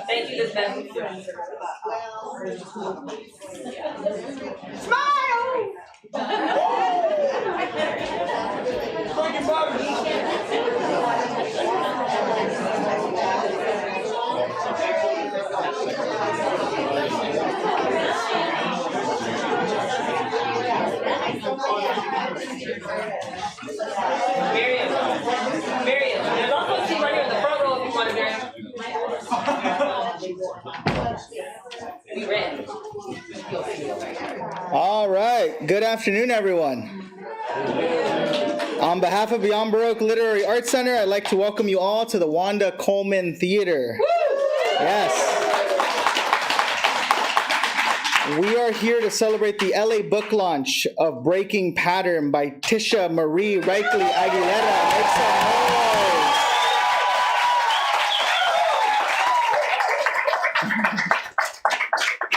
Thank you, Lisbeth. Smile! Miriam, there's also a seat right here in the front row if you want to, Miriam. We ready. All right. Good afternoon, everyone. On behalf of Beyond Baroque Literary Arts Center, I'd like to welcome you all to the Wanda Coleman Theater. Yes. We are here to celebrate the LA book launch of Breaking Pattern by Tisha Marie Reichle-Aguilara. Make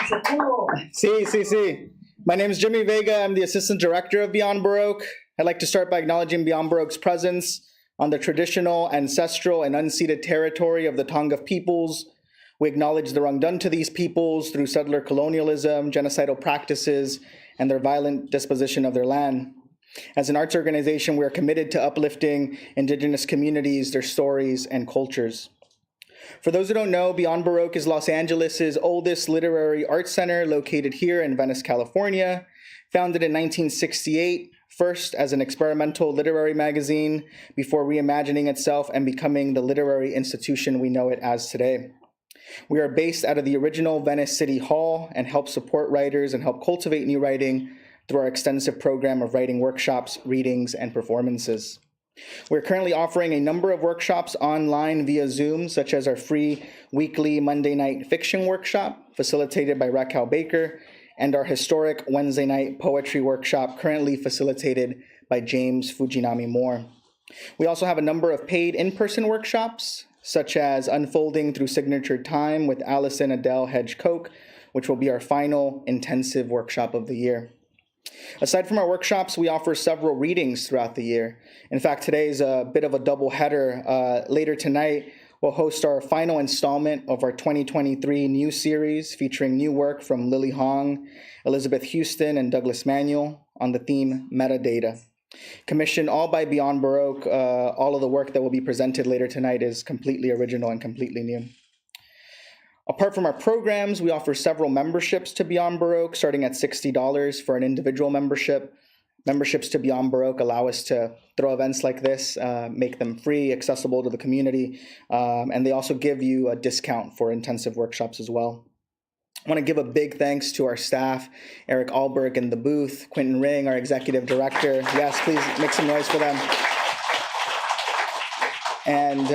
some noise. Sí. My name is Jimmy Vega. I'm the Assistant Director of Beyond Baroque. I'd like to start by acknowledging Beyond Baroque's presence on the traditional, ancestral, and unceded territory of the Tonga peoples. We acknowledge the wrong done to these peoples through settler colonialism, genocidal practices, and their violent disposition of their land. As an arts organization, we are committed to uplifting Indigenous communities, their stories, and cultures. For those who don't know, Beyond Baroque is Los Angeles' oldest literary arts center located here in Venice, California. Founded in 1968, first as an experimental literary magazine before reimagining itself and becoming the literary institution we know it as today. We are based out of the original Venice City Hall and help support writers and help cultivate new writing through our extensive program of writing workshops, readings, and performances. We're currently offering a number of workshops online via Zoom, such as our free weekly Monday night fiction workshop, facilitated by Raquel Baker, and our historic Wednesday night poetry workshop, currently facilitated by James Fujinami Moore. We also have a number of paid in-person workshops, such as Unfolding Through Signature Time with Allison Adele Hedge-Koch, which will be our final intensive workshop of the year. Aside from our workshops, we offer several readings throughout the year. In fact, today is a bit of a double header. Later tonight, we'll host our final installment of our 2023 new series featuring new work from Lily Hong, Elizabeth Houston, and Douglas Manuel on the theme Metadata. Commissioned all by Beyond Baroque, all of the work that will be presented later tonight is completely original and completely new. Apart from our programs, we offer several memberships to Beyond Baroque, starting at $60 for an individual membership. Memberships to Beyond Baroque allow us to throw events like this, make them free, accessible to the community, and they also give you a discount for intensive workshops as well. I want to give a big thanks to our staff, Eric Alberg in the booth, Quentin Ring, our executive director. Yes, please make some noise for them. And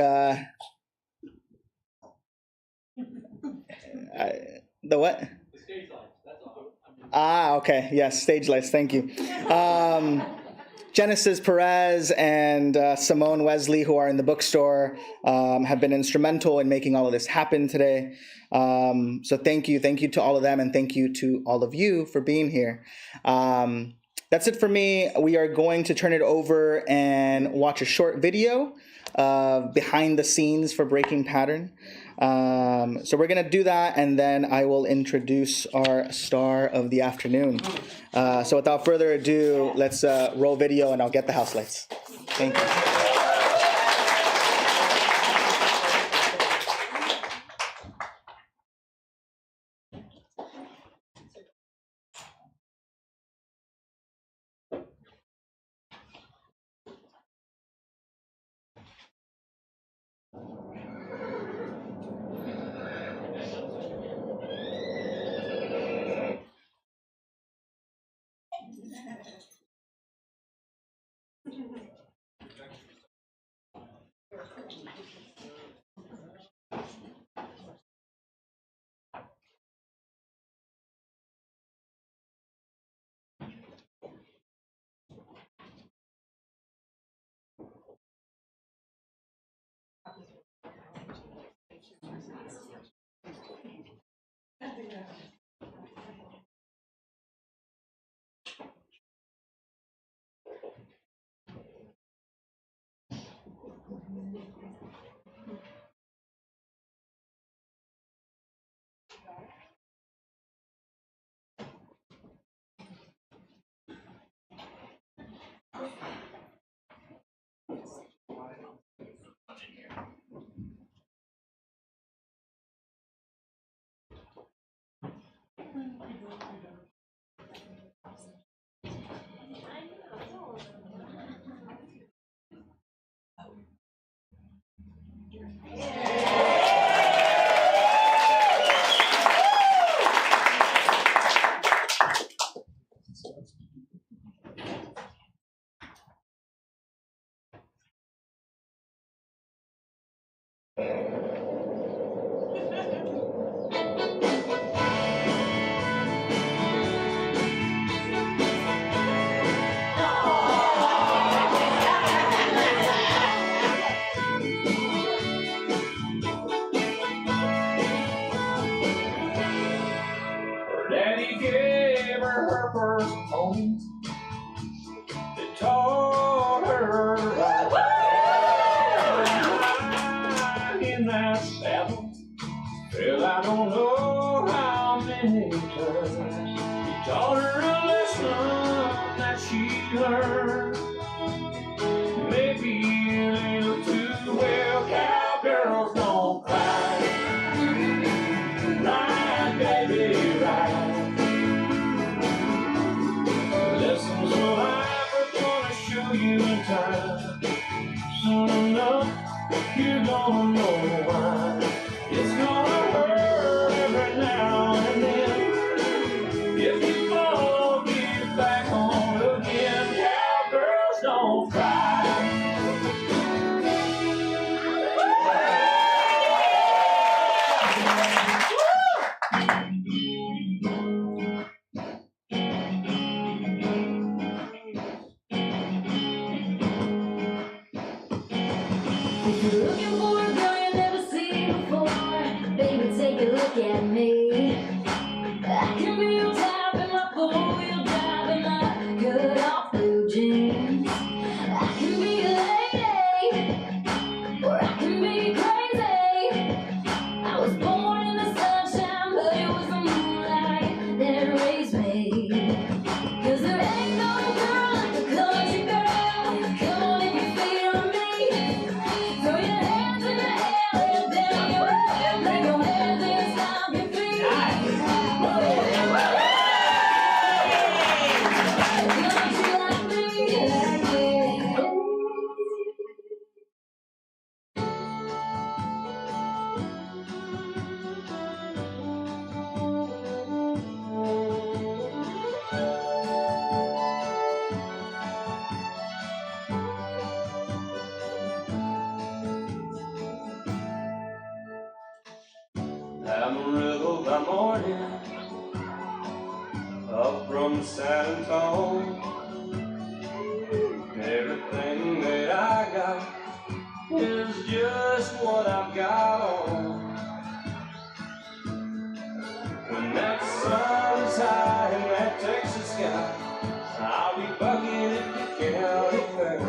the what? The stage lights, that's all. Okay, yes, stage lights, thank you. Genesis Perez and Simone Wesley, who are in the bookstore, have been instrumental in making all of this happen today. So thank you to all of them, and thank you to all of you for being here. That's it for me. We are going to turn it over and watch a short video behind the scenes for Breaking Pattern. So we're going to do that, and then I will introduce our star of the afternoon. So without further ado, let's roll video, and I'll get the house lights. Thank you. Daddy gave her her first home. It taught her right. In that saddle, well, I don't know how many times. He taught her a lesson that she learned. Maybe a little too well. Cowgirls don't cry. Right, baby, right. Lessons of life are gonna show you in time. Soon enough, you're gonna know why. It's gonna hurt every now and then. If you fall, get back on again. Cowgirls don't cry. If you're looking for a girl you never seen before, baby, take a look at me. I can be your type in my four-wheel drive and my cut-off blue jeans. I can be a lady, or I can be crazy. I was born in the sunshine, but it was the moonlight that raised me. 'Cause there ain't no girl like a country girl. Come on if you feel me. Throw your hands in the air and down your head. Lay your hands and stomp your feet. Country like me, like me. Amarillo by morning, up from San Antonio. Everything that I got is just what I've got on. When that sun's high in that Texas sky, I'll be bucking at the county fair.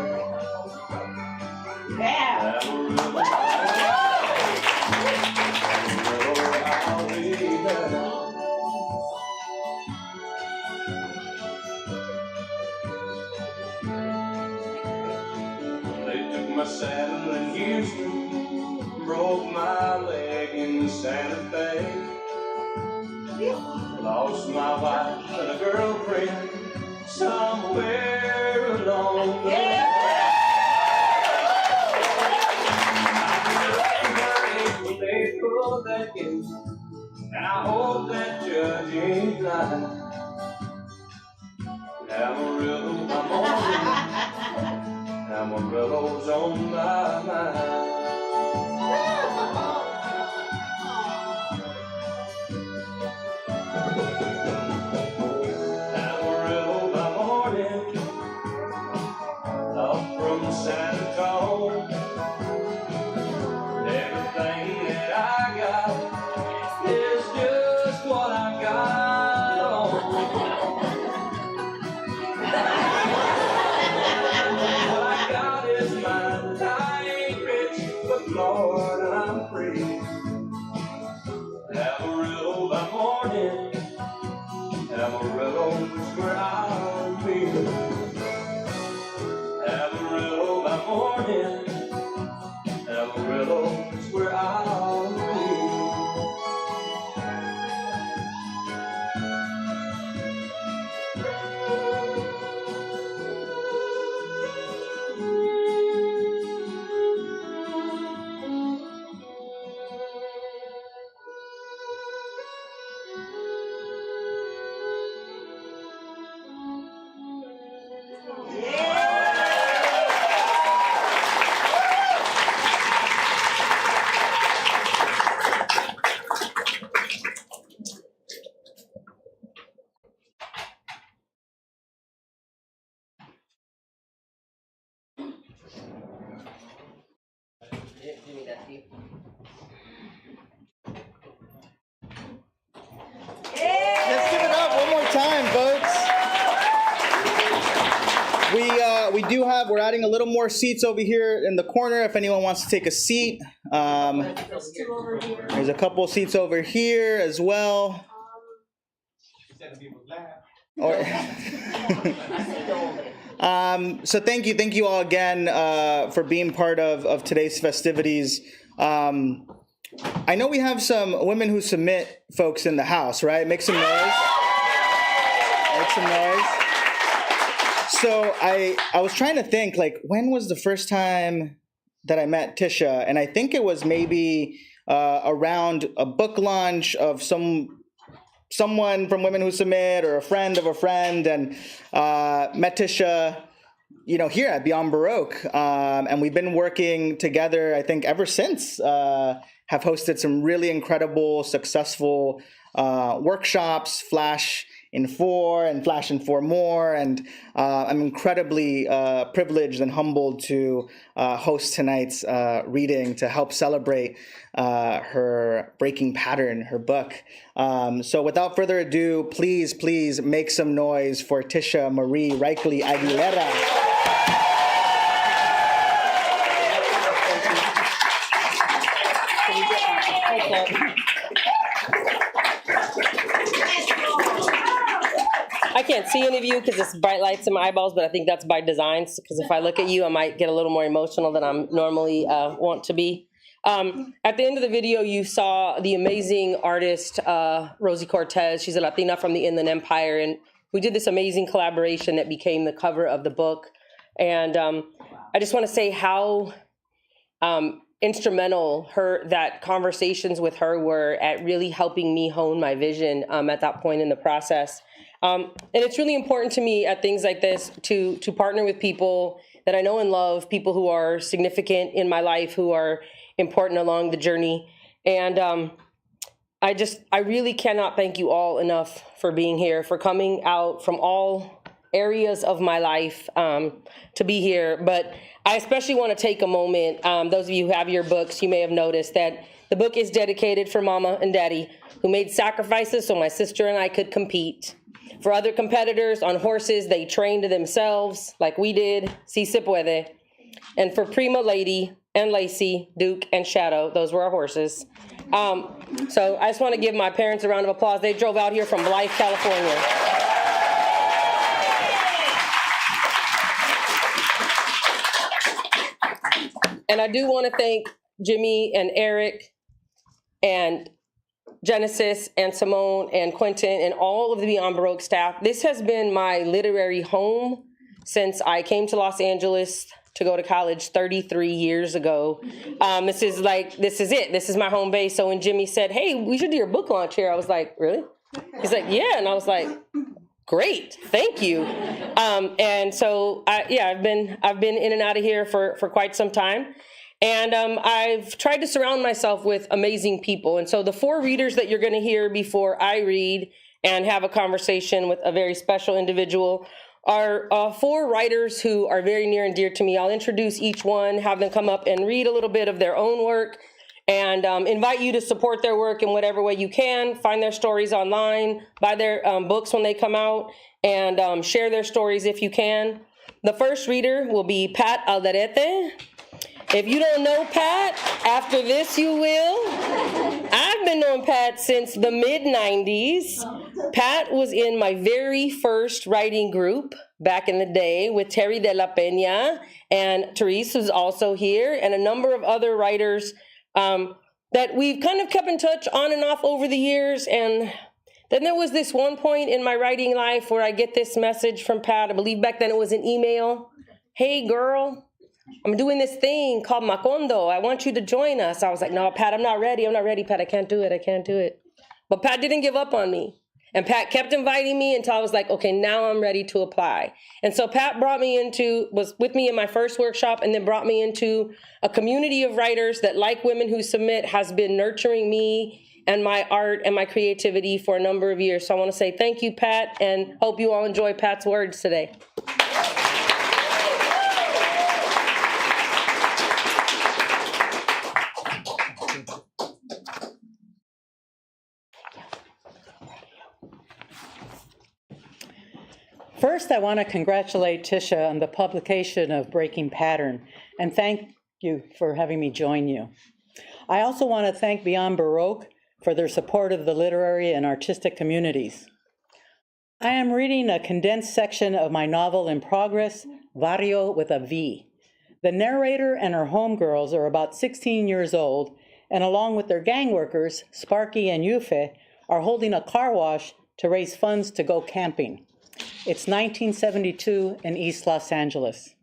Amarillo, I'll be there. They took my saddle in Houston, broke my leg in Santa Fe. Lost my wife and a girlfriend somewhere along the way. When they pulled that gate, and I hope that judge ain't lying. Amarillo, I'm on it. Amarillo's on my mind. Amarillo by morning, up from San Antonio. Everything that I got is just what I got on. What I got is mine. I ain't rich we're adding a little more seats over here in the corner if anyone wants to take a seat. There's a couple seats over here as well. So thank you all again for being part of today's festivities. I know we have some Women Who Submit folks in the house, right? Make some noise. Make some noise. So I was trying to think, like, when was the first time that I met Tisha? And I think it was maybe around a book launch of someone from Women Who Submit or a friend of a friend, and met Tisha, here at Beyond Baroque. And we've been working together, I think, ever since. Have hosted some really incredible, successful workshops, Flash in 4 and Flash in 4 more. And I'm incredibly privileged and humbled to host tonight's reading to help celebrate her Breaking Pattern, her book. So without further ado, please make some noise for Tisha Marie Reichle-Aguilara. I can't see any of you because it's bright lights in my eyeballs, but I think that's by design, because if I look at you, I might get a little more emotional than I'm normally want to be. At the end of the video, you saw the amazing artist, Rosie Cortez. She's a Latina from the Inland Empire, and we did this amazing collaboration that became the cover of the book. And I just want to say how instrumental that conversations with her were at really helping me hone my vision at that point in the process. And it's really important to me at things like this to partner with people that I know and love, people who are significant in my life, who are important along the journey. And I really cannot thank you all enough for being here, for coming out from all areas of my life to be here. But I especially want to take a moment. Those of you who have your books, you may have noticed that the book is dedicated for Mama and Daddy, who made sacrifices so my sister and I could compete. For other competitors on horses, they trained themselves like we did. Si se puede. And for Prima Lady and Lacey, Duke and Shadow, those were our horses. So I just want to give my parents a round of applause. They drove out here from Blythe, California. And I do want to thank Jimmy and Eric and Genesis and Simone and Quentin and all of the Beyond Baroque staff. This has been my literary home since I came to Los Angeles to go to college 33 years ago. This is it. This is my home base. So when Jimmy said, "Hey, we should do your book launch here," I was like, "Really?" He's like, "Yeah," and I was like, "Great, thank you." And so I've been in and out of here for quite some time. And I've tried to surround myself with amazing people. And so the 4 readers that you're going to hear before I read and have a conversation with a very special individual are 4 writers who are very near and dear to me. I'll introduce each one, have them come up and read a little bit of their own work, and invite you to support their work in whatever way you can. Find their stories online, buy their books when they come out, and share their stories if you can. The first reader will be Pat Alderete. If you don't know Pat, after this you will. I've been knowing Pat since the mid-90s. Pat was in my very first writing group back in the day with Terry de la Peña, and Therese, who's also here, and a number of other writers that we've kind of kept in touch on and off over the years. And then there was this one point in my writing life where I get this message from Pat. I believe back then it was an email. "Hey, girl, I'm doing this thing called Macondo. I want you to join us." I was like, "No, Pat, I'm not ready, Pat. I can't do it. But Pat didn't give up on me. And Pat kept inviting me until I was like, okay, now I'm ready to apply. And so Pat was with me in my first workshop, and then brought me into a community of writers that, like Women Who Submit, has been nurturing me and my art and my creativity for a number of years. So I want to say thank you, Pat, and hope you all enjoy Pat's words today. First, I want to congratulate Tisha on the publication of Breaking Pattern, and thank you for having me join you. I also want to thank Beyond Baroque for their support of the literary and artistic communities. I am reading a condensed section of my novel in progress, Barrio with a V. The narrator and her homegirls are about 16 years old, and along with their gang workers, Sparky and Yufe, are holding a car wash to raise funds to go camping. It's 1972 in East Los Angeles.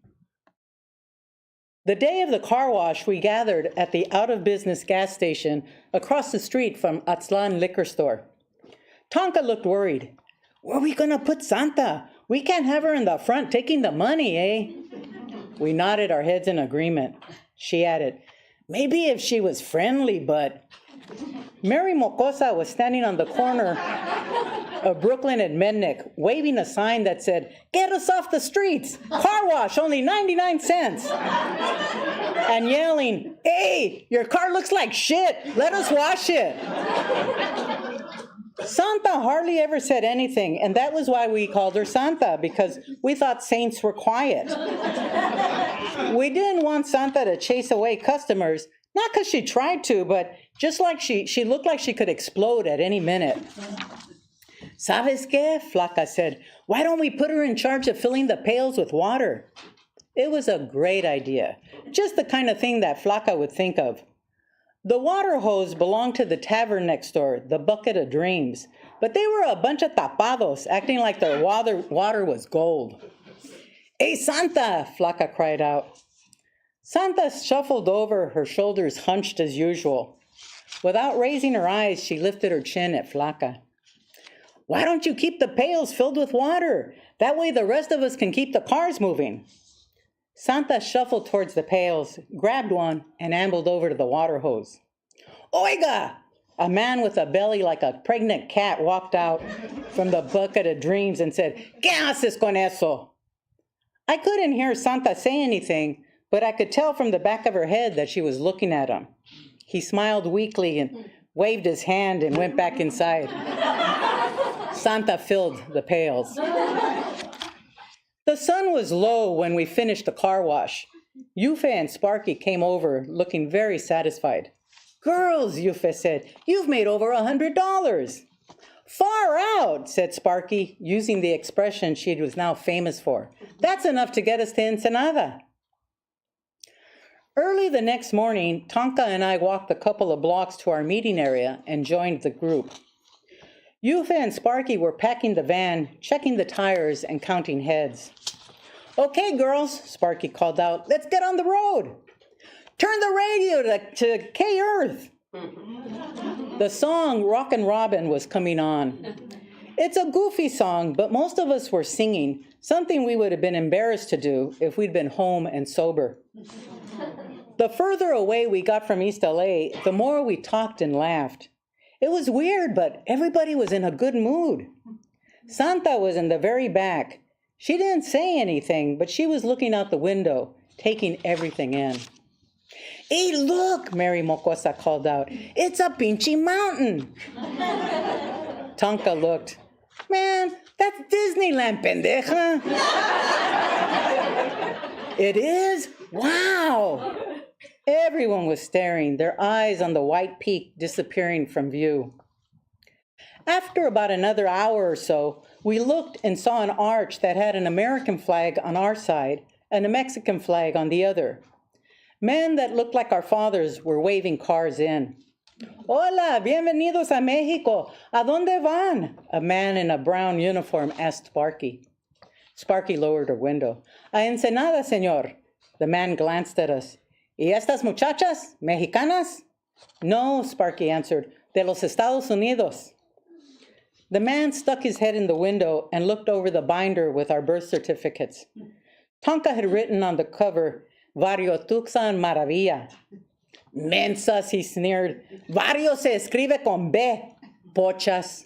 The day of the car wash, we gathered at the out-of-business gas station across the street from Aztlan Liquor Store. Tonka looked worried. Where are we gonna put Santa? We can't have her in the front taking the money, eh? We nodded our heads in agreement. She added, maybe if she was friendly, but... Mary Mocosa was standing on the corner of Brooklyn and Mednick, waving a sign that said, get us off the streets, car wash, only 99 cents. And yelling, hey, your car looks like shit, let us wash it. Santa hardly ever said anything, and that was why we called her Santa, because we thought saints were quiet. We didn't want Santa to chase away customers, not because she tried to, but just like she looked like she could explode at any minute. ¿Sabes qué? Flaca said, why don't we put her in charge of filling the pails with water? It was a great idea, just the kind of thing that Flaca would think of. The water hose belonged to the tavern next door, the Bucket of Dreams, but they were a bunch of tapados, acting like their water was gold. Hey, Santa, Flaca cried out. Santa shuffled over, her shoulders hunched as usual. Without raising her eyes, she lifted her chin at Flaca. Why don't you keep the pails filled with water? That way the rest of us can keep the cars moving. Santa shuffled towards the pails, grabbed one, and ambled over to the water hose. Oiga! A man with a belly like a pregnant cat walked out from the Bucket of Dreams and said, ¿Qué haces con eso? I couldn't hear Santa say anything, but I could tell from the back of her head that she was looking at him. He smiled weakly and waved his hand and went back inside. Santa filled the pails. The sun was low when we finished the car wash. Yufe and Sparky came over looking very satisfied. Girls, Yufe said, you've made over $100. Far out, said Sparky, using the expression she was now famous for. That's enough to get us to Ensenada. Early the next morning, Tonka and I walked a couple of blocks to our meeting area and joined the group. Yufe and Sparky were packing the van, checking the tires, and counting heads. Okay, girls, Sparky called out, let's get on the road. Turn the radio to K-Earth. The song Rockin' Robin was coming on. It's a goofy song, but most of us were singing, something we would have been embarrassed to do if we'd been home and sober. The further away we got from East LA, the more we talked and laughed. It was weird, but everybody was in a good mood. Santa was in the very back. She didn't say anything, but she was looking out the window, taking everything in. Hey, look, Mary Mocosa called out. It's a pinchy mountain. Tonka looked. Man, that's Disneyland, pendeja. It is? Wow. Everyone was staring, their eyes on the white peak disappearing from view. After about another hour or so, we looked and saw an arch that had an American flag on our side and a Mexican flag on the other. Men that looked like our fathers were waving cars in. Hola, bienvenidos a Mexico. ¿A dónde van? A man in a brown uniform asked Sparky. Sparky lowered her window. A Ensenada, señor. The man glanced at us. ¿Y estas muchachas? ¿Mexicanas? No, Sparky answered. De los Estados Unidos. The man stuck his head in the window and looked over the binder with our birth certificates. Tonka had written on the cover, Barrio Tuxan Maravilla. Mensas, he sneered. Barrio se escribe con B. Pochas.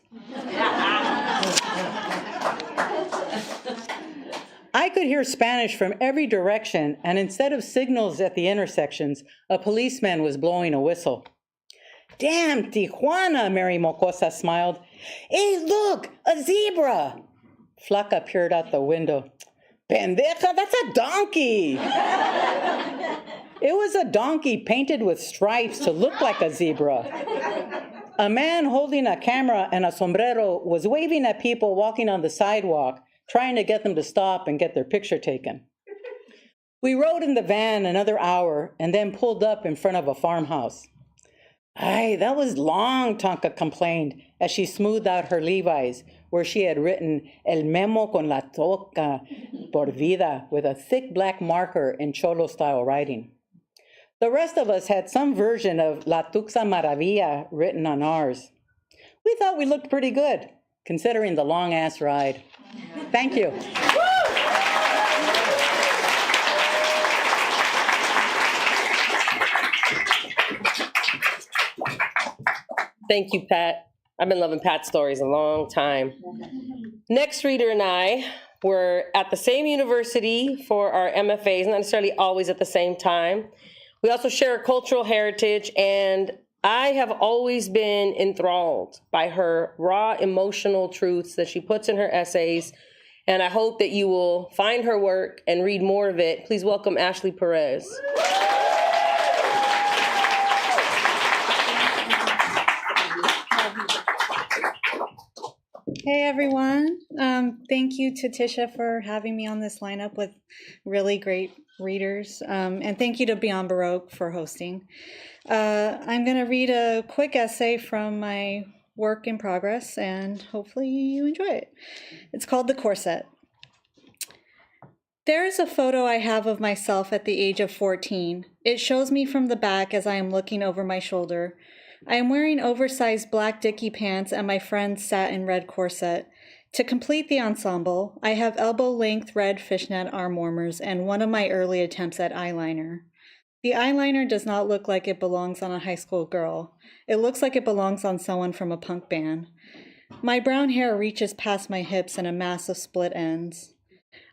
I could hear Spanish from every direction, and instead of signals at the intersections, a policeman was blowing a whistle. Damn, Tijuana, Mary Mocosa smiled. Hey, look, a zebra. Flaca peered out the window. Pendeja, that's a donkey! It was a donkey painted with stripes to look like a zebra. A man holding a camera and a sombrero was waving at people walking on the sidewalk, trying to get them to stop and get their picture taken. We rode in the van another hour and then pulled up in front of a farmhouse. Ay, that was long, Tonka complained as she smoothed out her Levi's, where she had written El Memo con la Toca por vida with a thick black marker in Cholo-style writing. The rest of us had some version of La Tuxa Maravilla written on ours. We thought we looked pretty good, considering the long-ass ride. Thank you. Thank you, Pat. I've been loving Pat's stories a long time. Next reader and I were at the same university for our MFAs, not necessarily always at the same time. We also share a cultural heritage, and I have always been enthralled by her raw emotional truths that she puts in her essays, and I hope that you will find her work and read more of it. Please welcome Ashley Perez. Hey everyone, thank you to Tisha for having me on this lineup with really great readers, and thank you to Beyond Baroque for hosting. I'm going to read a quick essay from my work in progress, and hopefully you enjoy it. It's called The Corset. There is a photo I have of myself at the age of 14. It shows me from the back as I am looking over my shoulder. I am wearing oversized black dicky pants and my friend's satin red corset. To complete the ensemble, I have elbow-length red fishnet arm warmers and one of my early attempts at eyeliner. The eyeliner does not look like it belongs on a high school girl. It looks like it belongs on someone from a punk band. My brown hair reaches past my hips in a mass of split ends.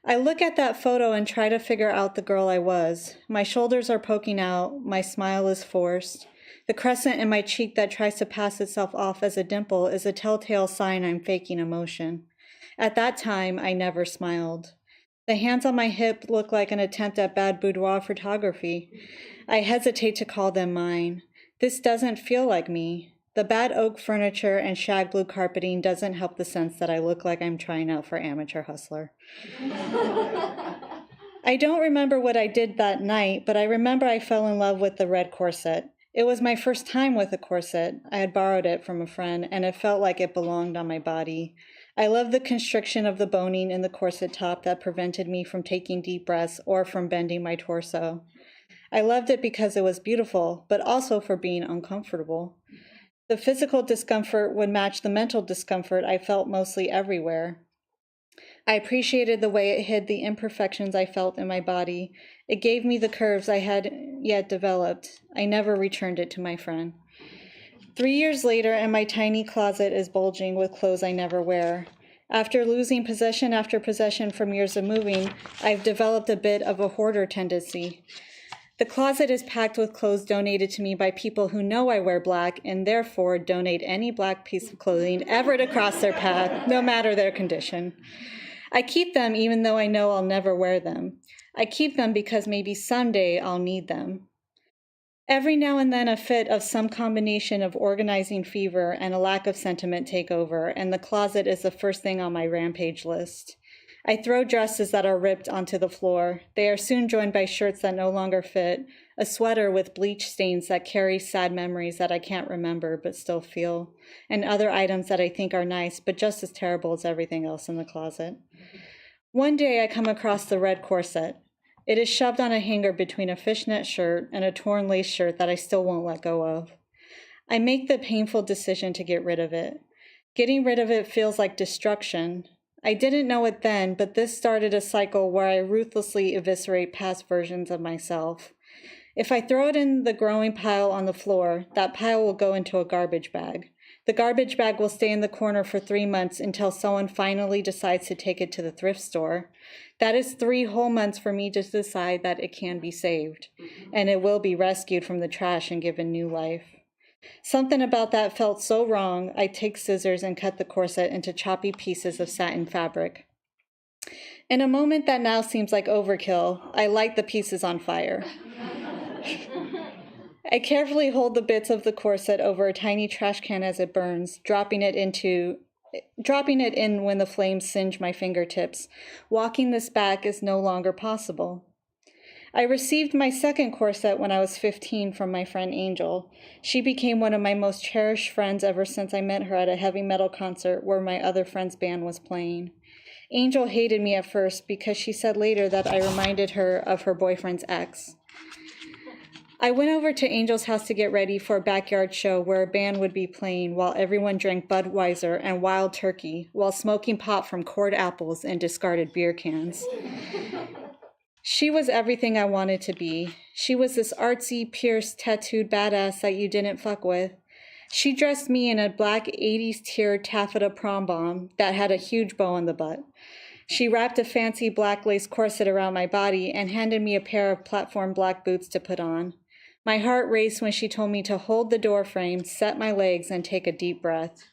I look at that photo and try to figure out the girl I was. My shoulders are poking out, my smile is forced. The crescent in my cheek that tries to pass itself off as a dimple is a telltale sign I'm faking emotion. At that time, I never smiled. The hands on my hip look like an attempt at bad boudoir photography. I hesitate to call them mine. This doesn't feel like me. The bad oak furniture and shag blue carpeting doesn't help the sense that I look like I'm trying out for amateur hustler. I don't remember what I did that night, but I remember I fell in love with the red corset. It was my first time with a corset. I had borrowed it from a friend, and it felt like it belonged on my body. I loved the constriction of the boning in the corset top that prevented me from taking deep breaths or from bending my torso. I loved it because it was beautiful, but also for being uncomfortable. The physical discomfort would match the mental discomfort I felt mostly everywhere. I appreciated the way it hid the imperfections I felt in my body. It gave me the curves I had yet developed. I never returned it to my friend. 3 years later, and my tiny closet is bulging with clothes I never wear. After losing possession after possession from years of moving, I've developed a bit of a hoarder tendency. The closet is packed with clothes donated to me by people who know I wear black and therefore donate any black piece of clothing ever to cross their path, no matter their condition. I keep them even though I know I'll never wear them. I keep them because maybe someday I'll need them. Every now and then a fit of some combination of organizing fever and a lack of sentiment take over, and the closet is the first thing on my rampage list. I throw dresses that are ripped onto the floor. They are soon joined by shirts that no longer fit, a sweater with bleach stains that carry sad memories that I can't remember but still feel, and other items that I think are nice but just as terrible as everything else in the closet. One day I come across the red corset. It is shoved on a hanger between a fishnet shirt and a torn lace shirt that I still won't let go of. I make the painful decision to get rid of it. Getting rid of it feels like destruction. I didn't know it then, but this started a cycle where I ruthlessly eviscerate past versions of myself. If I throw it in the growing pile on the floor, that pile will go into a garbage bag. The garbage bag will stay in the corner for 3 months until someone finally decides to take it to the thrift store. That is 3 whole months for me to decide that it can be saved, and it will be rescued from the trash and given new life. Something about that felt so wrong, I take scissors and cut the corset into choppy pieces of satin fabric. In a moment that now seems like overkill, I light the pieces on fire. I carefully hold the bits of the corset over a tiny trash can as it burns, dropping it in when the flames singe my fingertips. Walking this back is no longer possible. I received my second corset when I was 15 from my friend Angel. She became one of my most cherished friends ever since I met her at a heavy metal concert where my other friend's band was playing. Angel hated me at first because she said later that I reminded her of her boyfriend's ex. I went over to Angel's house to get ready for a backyard show where a band would be playing while everyone drank Budweiser and Wild Turkey while smoking pot from cored apples and discarded beer cans. She was everything I wanted to be. She was this artsy, pierced, tattooed badass that you didn't fuck with. She dressed me in a black 80s tier taffeta prom bomb that had a huge bow on the butt. She wrapped a fancy black lace corset around my body and handed me a pair of platform black boots to put on. My heart raced when she told me to hold the door frame, set my legs, and take a deep breath.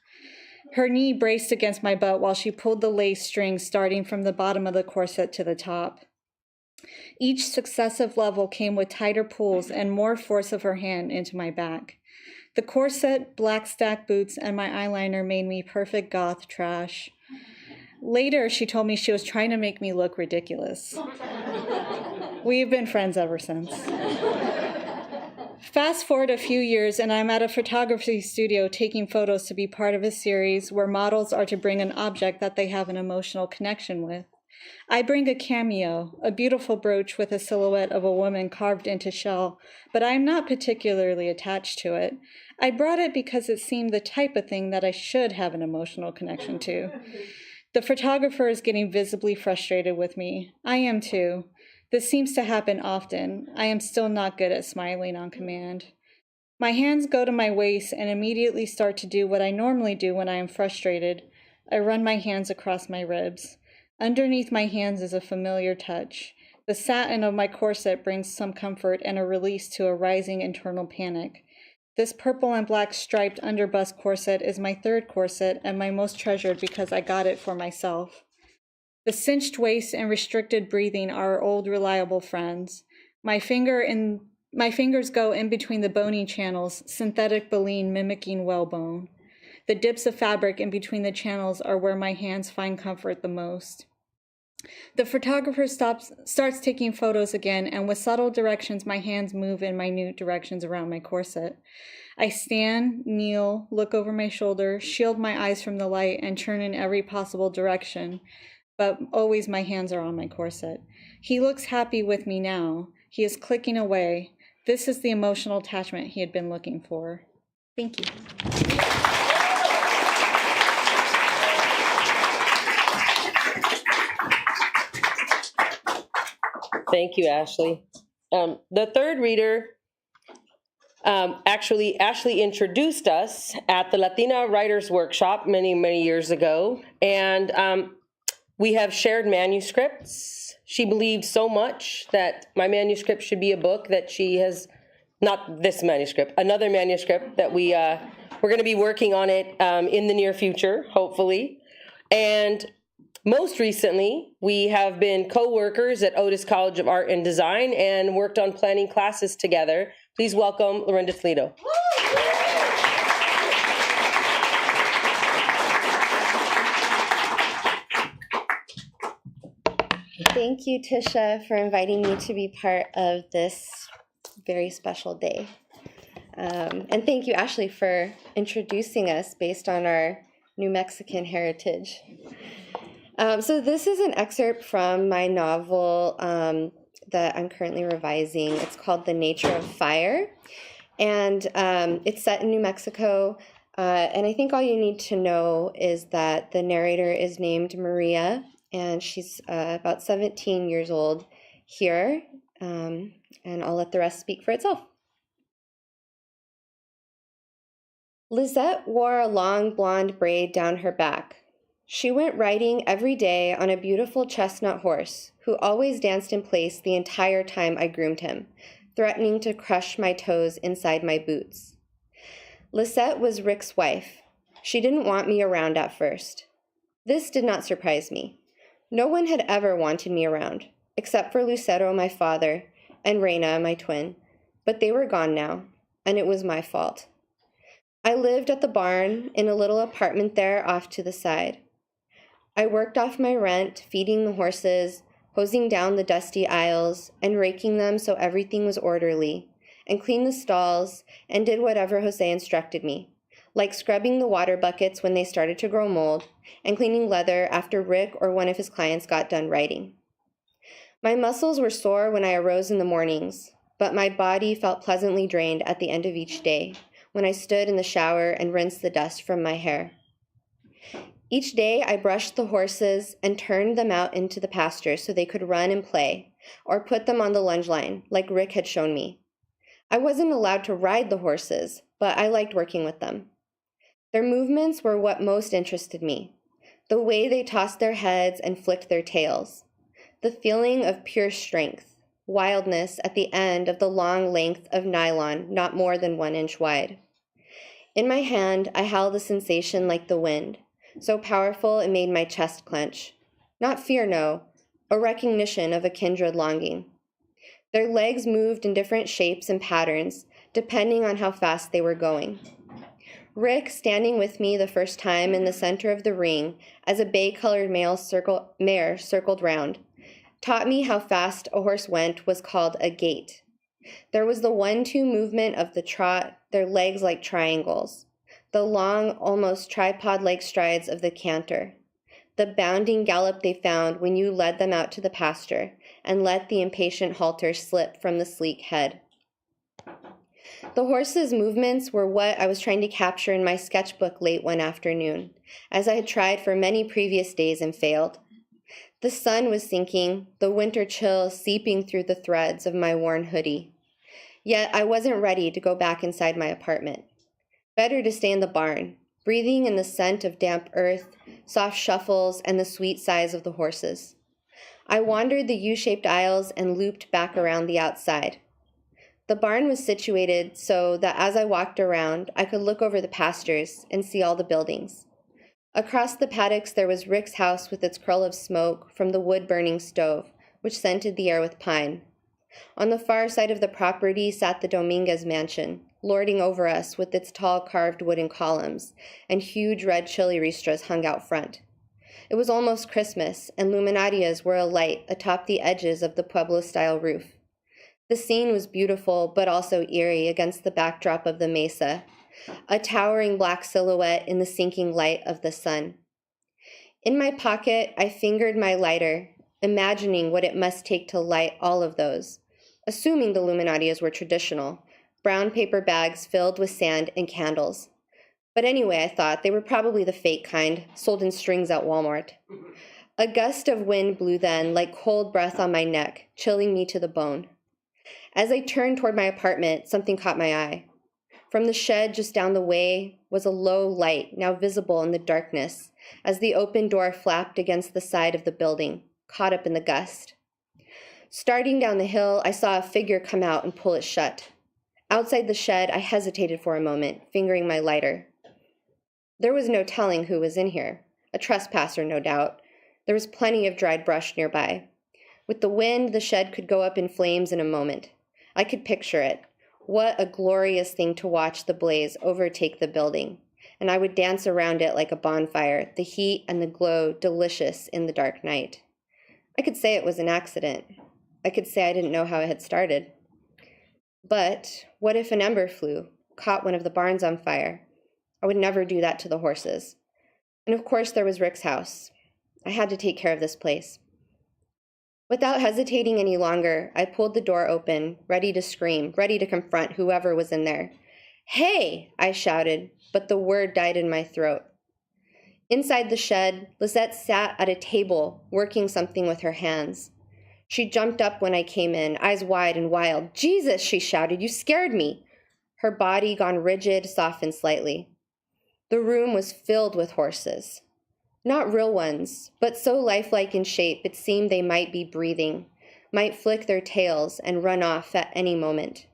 Her knee braced against my butt while she pulled the lace strings starting from the bottom of the corset to the top. Each successive level came with tighter pulls and more force of her hand into my back. The corset, black stack boots, and my eyeliner made me perfect goth trash. Later, she told me she was trying to make me look ridiculous. We've been friends ever since. Fast forward a few years, and I'm at a photography studio taking photos to be part of a series where models are to bring an object that they have an emotional connection with. I bring a cameo, a beautiful brooch with a silhouette of a woman carved into shell, but I am not particularly attached to it. I brought it because it seemed the type of thing that I should have an emotional connection to. The photographer is getting visibly frustrated with me. I am too. This seems to happen often. I am still not good at smiling on command. My hands go to my waist and immediately start to do what I normally do when I am frustrated. I run my hands across my ribs. Underneath my hands is a familiar touch. The satin of my corset brings some comfort and a release to a rising internal panic. This purple and black striped underbust corset is my third corset and my most treasured because I got it for myself. The cinched waist and restricted breathing are old reliable friends. My fingers go in between the bony channels, synthetic baleen mimicking whalebone. The dips of fabric in between the channels are where my hands find comfort the most. The photographer starts taking photos again, and with subtle directions, my hands move in minute directions around my corset. I stand, kneel, look over my shoulder, shield my eyes from the light, and turn in every possible direction. But always my hands are on my corset. He looks happy with me now. He is clicking away. This is the emotional attachment he had been looking for. Thank you. Thank you, Ashley. The third reader, actually, Ashley introduced us at the Latina Writers Workshop many, many years ago, and we have shared manuscripts. She believed so much that my manuscript should be a book that she has, not this manuscript, another manuscript that we're going to be working on it in the near future, hopefully. And most recently, we have been co-workers at Otis College of Art and Design and worked on planning classes together. Please welcome Lorinda Toledo. Thank you, Tisha, for inviting me to be part of this very special day. And thank you, Ashley, for introducing us based on our New Mexican heritage. So this is an excerpt from my novel that I'm currently revising. It's called The Nature of Fire, and it's set in New Mexico. And I think all you need to know is that the narrator is named Maria, and she's about 17 years old here, and I'll let the rest speak for itself. Lizette wore a long blonde braid down her back. She went riding every day on a beautiful chestnut horse, who always danced in place the entire time I groomed him, threatening to crush my toes inside my boots. Lisette was Rick's wife. She didn't want me around at first. This did not surprise me. No one had ever wanted me around, except for Lucero, my father, and Reina, my twin, but they were gone now, and it was my fault. I lived at the barn in a little apartment there off to the side. I worked off my rent, feeding the horses, hosing down the dusty aisles, and raking them so everything was orderly, and cleaned the stalls, and did whatever Jose instructed me, like scrubbing the water buckets when they started to grow mold, and cleaning leather after Rick or one of his clients got done writing. My muscles were sore when I arose in the mornings, but my body felt pleasantly drained at the end of each day, when I stood in the shower and rinsed the dust from my hair. Each day I brushed the horses and turned them out into the pasture so they could run and play, or put them on the lunge line, like Rick had shown me. I wasn't allowed to ride the horses, but I liked working with them. Their movements were what most interested me. The way they tossed their heads and flicked their tails. The feeling of pure strength, wildness at the end of the long length of nylon not more than 1 inch wide. In my hand, I held a sensation like the wind, so powerful it made my chest clench. Not fear, no, a recognition of a kindred longing. Their legs moved in different shapes and patterns, depending on how fast they were going. Rick, standing with me the first time in the center of the ring as a bay-colored mare circled round, taught me how fast a horse went was called a gait. There was the 1-2 movement of the trot, their legs like triangles, the long, almost tripod-like strides of the canter, the bounding gallop they found when you led them out to the pasture and let the impatient halter slip from the sleek head. The horses' movements were what I was trying to capture in my sketchbook late one afternoon, as I had tried for many previous days and failed. The sun was sinking, the winter chill seeping through the threads of my worn hoodie. Yet I wasn't ready to go back inside my apartment. Better to stay in the barn, breathing in the scent of damp earth, soft shuffles, and the sweet sighs of the horses. I wandered the U-shaped aisles and looped back around the outside. The barn was situated so that as I walked around, I could look over the pastures and see all the buildings. Across the paddocks there was Rick's house with its curl of smoke from the wood-burning stove, which scented the air with pine. On the far side of the property sat the Dominguez mansion, lording over us with its tall carved wooden columns, and huge red chili ristras hung out front. It was almost Christmas, and luminarias were alight atop the edges of the Pueblo-style roof. The scene was beautiful, but also eerie against the backdrop of the mesa, a towering black silhouette in the sinking light of the sun. In my pocket, I fingered my lighter, imagining what it must take to light all of those, assuming the luminarias were traditional, brown paper bags filled with sand and candles. But anyway, I thought they were probably the fake kind, sold in strings at Walmart. A gust of wind blew then, like cold breath on my neck, chilling me to the bone. As I turned toward my apartment, something caught my eye. From the shed just down the way was a low light, now visible in the darkness, as the open door flapped against the side of the building, caught up in the gust. Starting down the hill, I saw a figure come out and pull it shut. Outside the shed, I hesitated for a moment, fingering my lighter. There was no telling who was in here. A trespasser, no doubt. There was plenty of dried brush nearby. With the wind, the shed could go up in flames in a moment. I could picture it. What a glorious thing to watch the blaze overtake the building, and I would dance around it like a bonfire, the heat and the glow delicious in the dark night. I could say it was an accident. I could say I didn't know how it had started. But what if an ember flew, caught one of the barns on fire? I would never do that to the horses. And of course there was Rick's house. I had to take care of this place. Without hesitating any longer, I pulled the door open, ready to scream, ready to confront whoever was in there. "Hey!" I shouted, but the word died in my throat. Inside the shed, Lisette sat at a table, working something with her hands. She jumped up when I came in, eyes wide and wild. "Jesus!" she shouted, "you scared me!" Her body gone rigid, softened slightly. The room was filled with horses. Not real ones, but so lifelike in shape it seemed they might be breathing, might flick their tails and run off at any moment.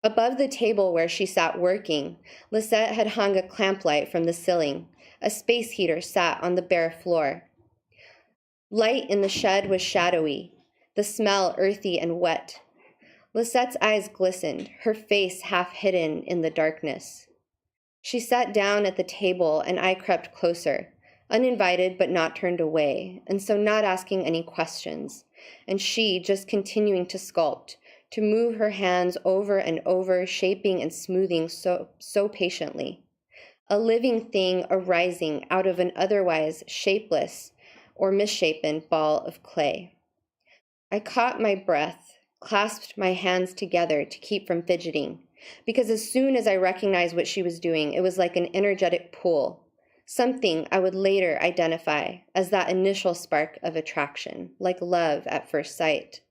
Above the table where she sat working, Lisette had hung a clamp light from the ceiling. A space heater sat on the bare floor. Light in the shed was shadowy, the smell earthy and wet. Lisette's eyes glistened, her face half hidden in the darkness. She sat down at the table and I crept closer, uninvited but not turned away, and so not asking any questions, and she just continuing to sculpt, to move her hands over and over, shaping and smoothing so patiently. A living thing arising out of an otherwise shapeless or misshapen ball of clay. I caught my breath, clasped my hands together to keep from fidgeting, because as soon as I recognized what she was doing, it was like an energetic pull, something I would later identify as that initial spark of attraction, like love at first sight.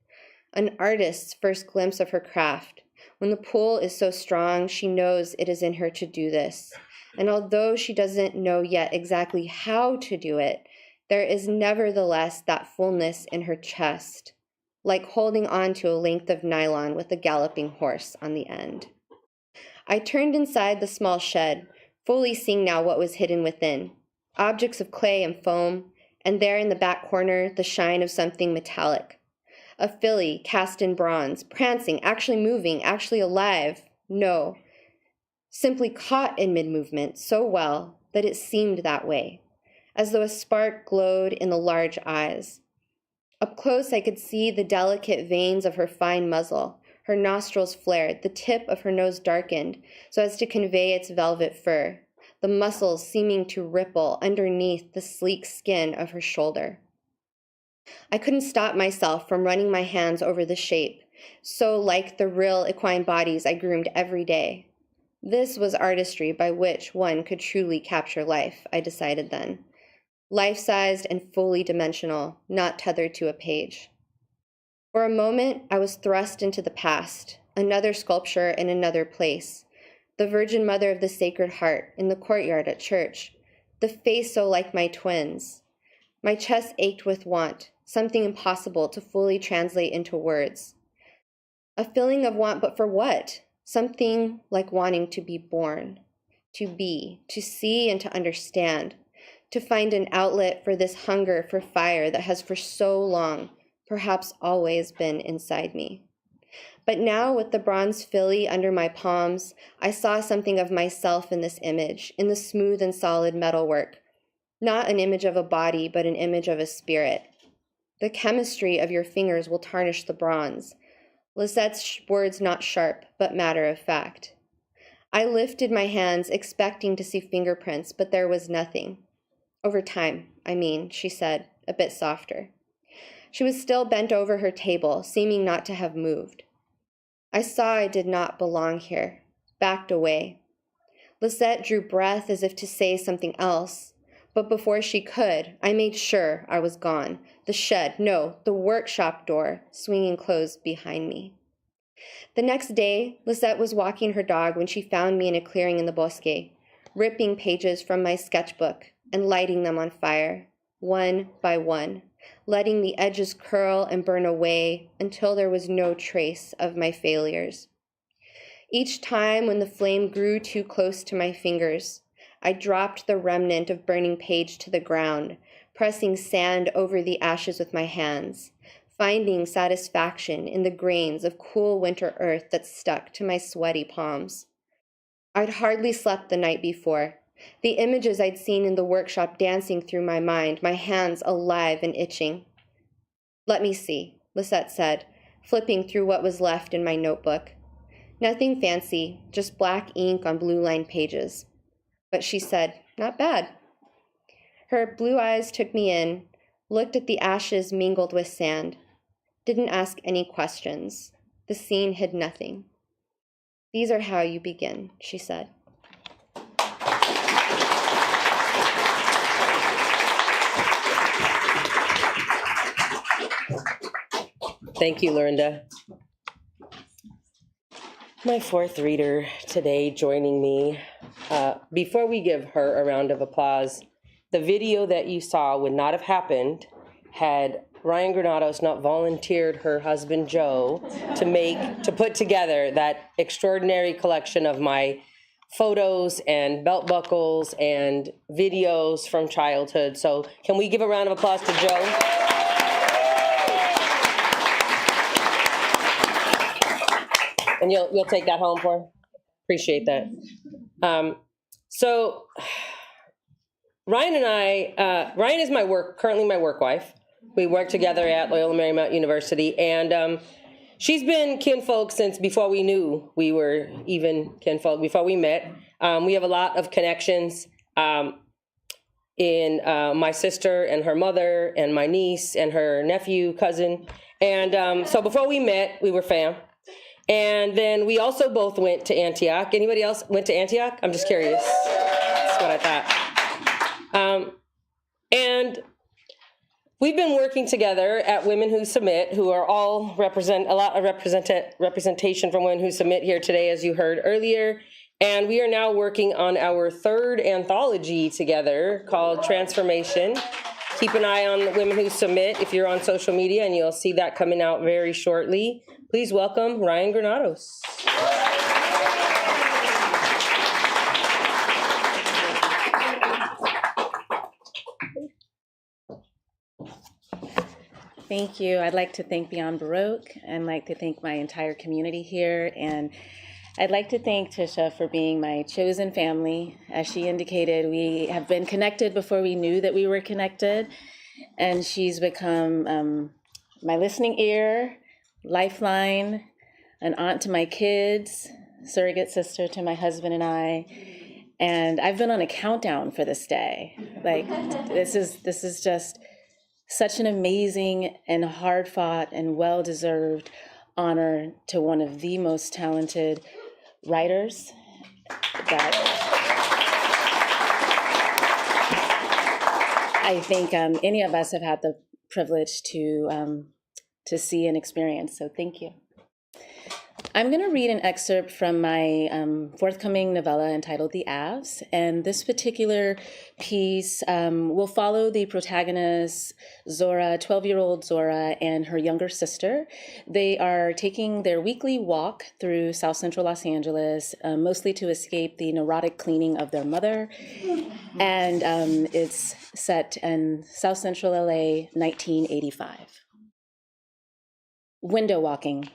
An artist's first glimpse of her craft. When the pull is so strong, she knows it is in her to do this. And although she doesn't know yet exactly how to do it, there is nevertheless that fullness in her chest, like holding on to a length of nylon with a galloping horse on the end. I turned inside the small shed, fully seeing now what was hidden within. Objects of clay and foam, and there in the back corner, the shine of something metallic. A filly cast in bronze, prancing, actually moving, actually alive. No, simply caught in mid-movement so well that it seemed that way, as though a spark glowed in the large eyes. Up close, I could see the delicate veins of her fine muzzle. Her nostrils flared, the tip of her nose darkened so as to convey its velvet fur, the muscles seeming to ripple underneath the sleek skin of her shoulder. I couldn't stop myself from running my hands over the shape, so like the real equine bodies I groomed every day. This was artistry by which one could truly capture life, I decided then. Life-sized and fully dimensional, not tethered to a page. For a moment, I was thrust into the past, another sculpture in another place, the Virgin Mother of the Sacred Heart in the courtyard at church, the face so like my twins. My chest ached with want, something impossible to fully translate into words. A feeling of want, but for what? Something like wanting to be born, to be, to see and to understand, to find an outlet for this hunger for fire that has for so long, perhaps always, been inside me. But now, with the bronze filly under my palms, I saw something of myself in this image, in the smooth and solid metalwork. Not an image of a body, but an image of a spirit. The chemistry of your fingers will tarnish the bronze. Lisette's words not sharp, but matter of fact. I lifted my hands, expecting to see fingerprints, but there was nothing. Over time, she said, a bit softer. She was still bent over her table, seeming not to have moved. I saw I did not belong here, backed away. Lisette drew breath as if to say something else, but before she could, I made sure I was gone. The shed, no, the workshop door, swinging closed behind me. The next day, Lisette was walking her dog when she found me in a clearing in the bosque, ripping pages from my sketchbook and lighting them on fire, one by one, letting the edges curl and burn away until there was no trace of my failures. Each time when the flame grew too close to my fingers, I dropped the remnant of burning page to the ground, pressing sand over the ashes with my hands, finding satisfaction in the grains of cool winter earth that stuck to my sweaty palms. I'd hardly slept the night before. The images I'd seen in the workshop dancing through my mind, my hands alive and itching. Let me see, Lisette said, flipping through what was left in my notebook. Nothing fancy, just black ink on blue-lined pages. But she said, not bad. Her blue eyes took me in, looked at the ashes mingled with sand, didn't ask any questions. The scene hid nothing. These are how you begin, she said. Thank you, Lorinda. My fourth reader today joining me. Before we give her a round of applause, the video that you saw would not have happened had Ryane Granados not volunteered her husband, Joe, to put together that extraordinary collection of my photos and belt buckles and videos from childhood. So can we give a round of applause to Joe? And you'll take that home for her? Appreciate that. So Ryane and I, Ryane is currently my work wife. We work together at Loyola Marymount University, and she's been kinfolk since before we knew we were even kinfolk, before we met. We have a lot of connections in my sister and her mother and my niece and her nephew, cousin. And so before we met, we were fam. And then we also both went to Antioch. Anybody else went to Antioch? I'm just curious. That's what I thought. And we've been working together at Women Who Submit, who are all represent a lot of representation from Women Who Submit here today, as you heard earlier. And we are now working on our third anthology together called Transformation. Keep an eye on Women Who Submit if you're on social media, and you'll see that coming out very shortly. Please welcome Ryane Granados. Thank you. I'd like to thank Beyond Baroque. I'd like to thank my entire community here. And I'd like to thank Tisha for being my chosen family. As she indicated, we have been connected before we knew that we were connected. And she's become my listening ear, lifeline, an aunt to my kids, surrogate sister to my husband and I. And I've been on a countdown for this day. Like, this is just such an amazing and hard-fought and well-deserved honor to one of the most talented writers that I think any of us have had the privilege to see and experience. So thank you. I'm going to read an excerpt from my forthcoming novella entitled The Avs, and this particular piece will follow the protagonist, Zora, 12-year-old Zora, and her younger sister. They are taking their weekly walk through South Central Los Angeles, mostly to escape the neurotic cleaning of their mother, and it's set in South Central LA, 1985. Window walking.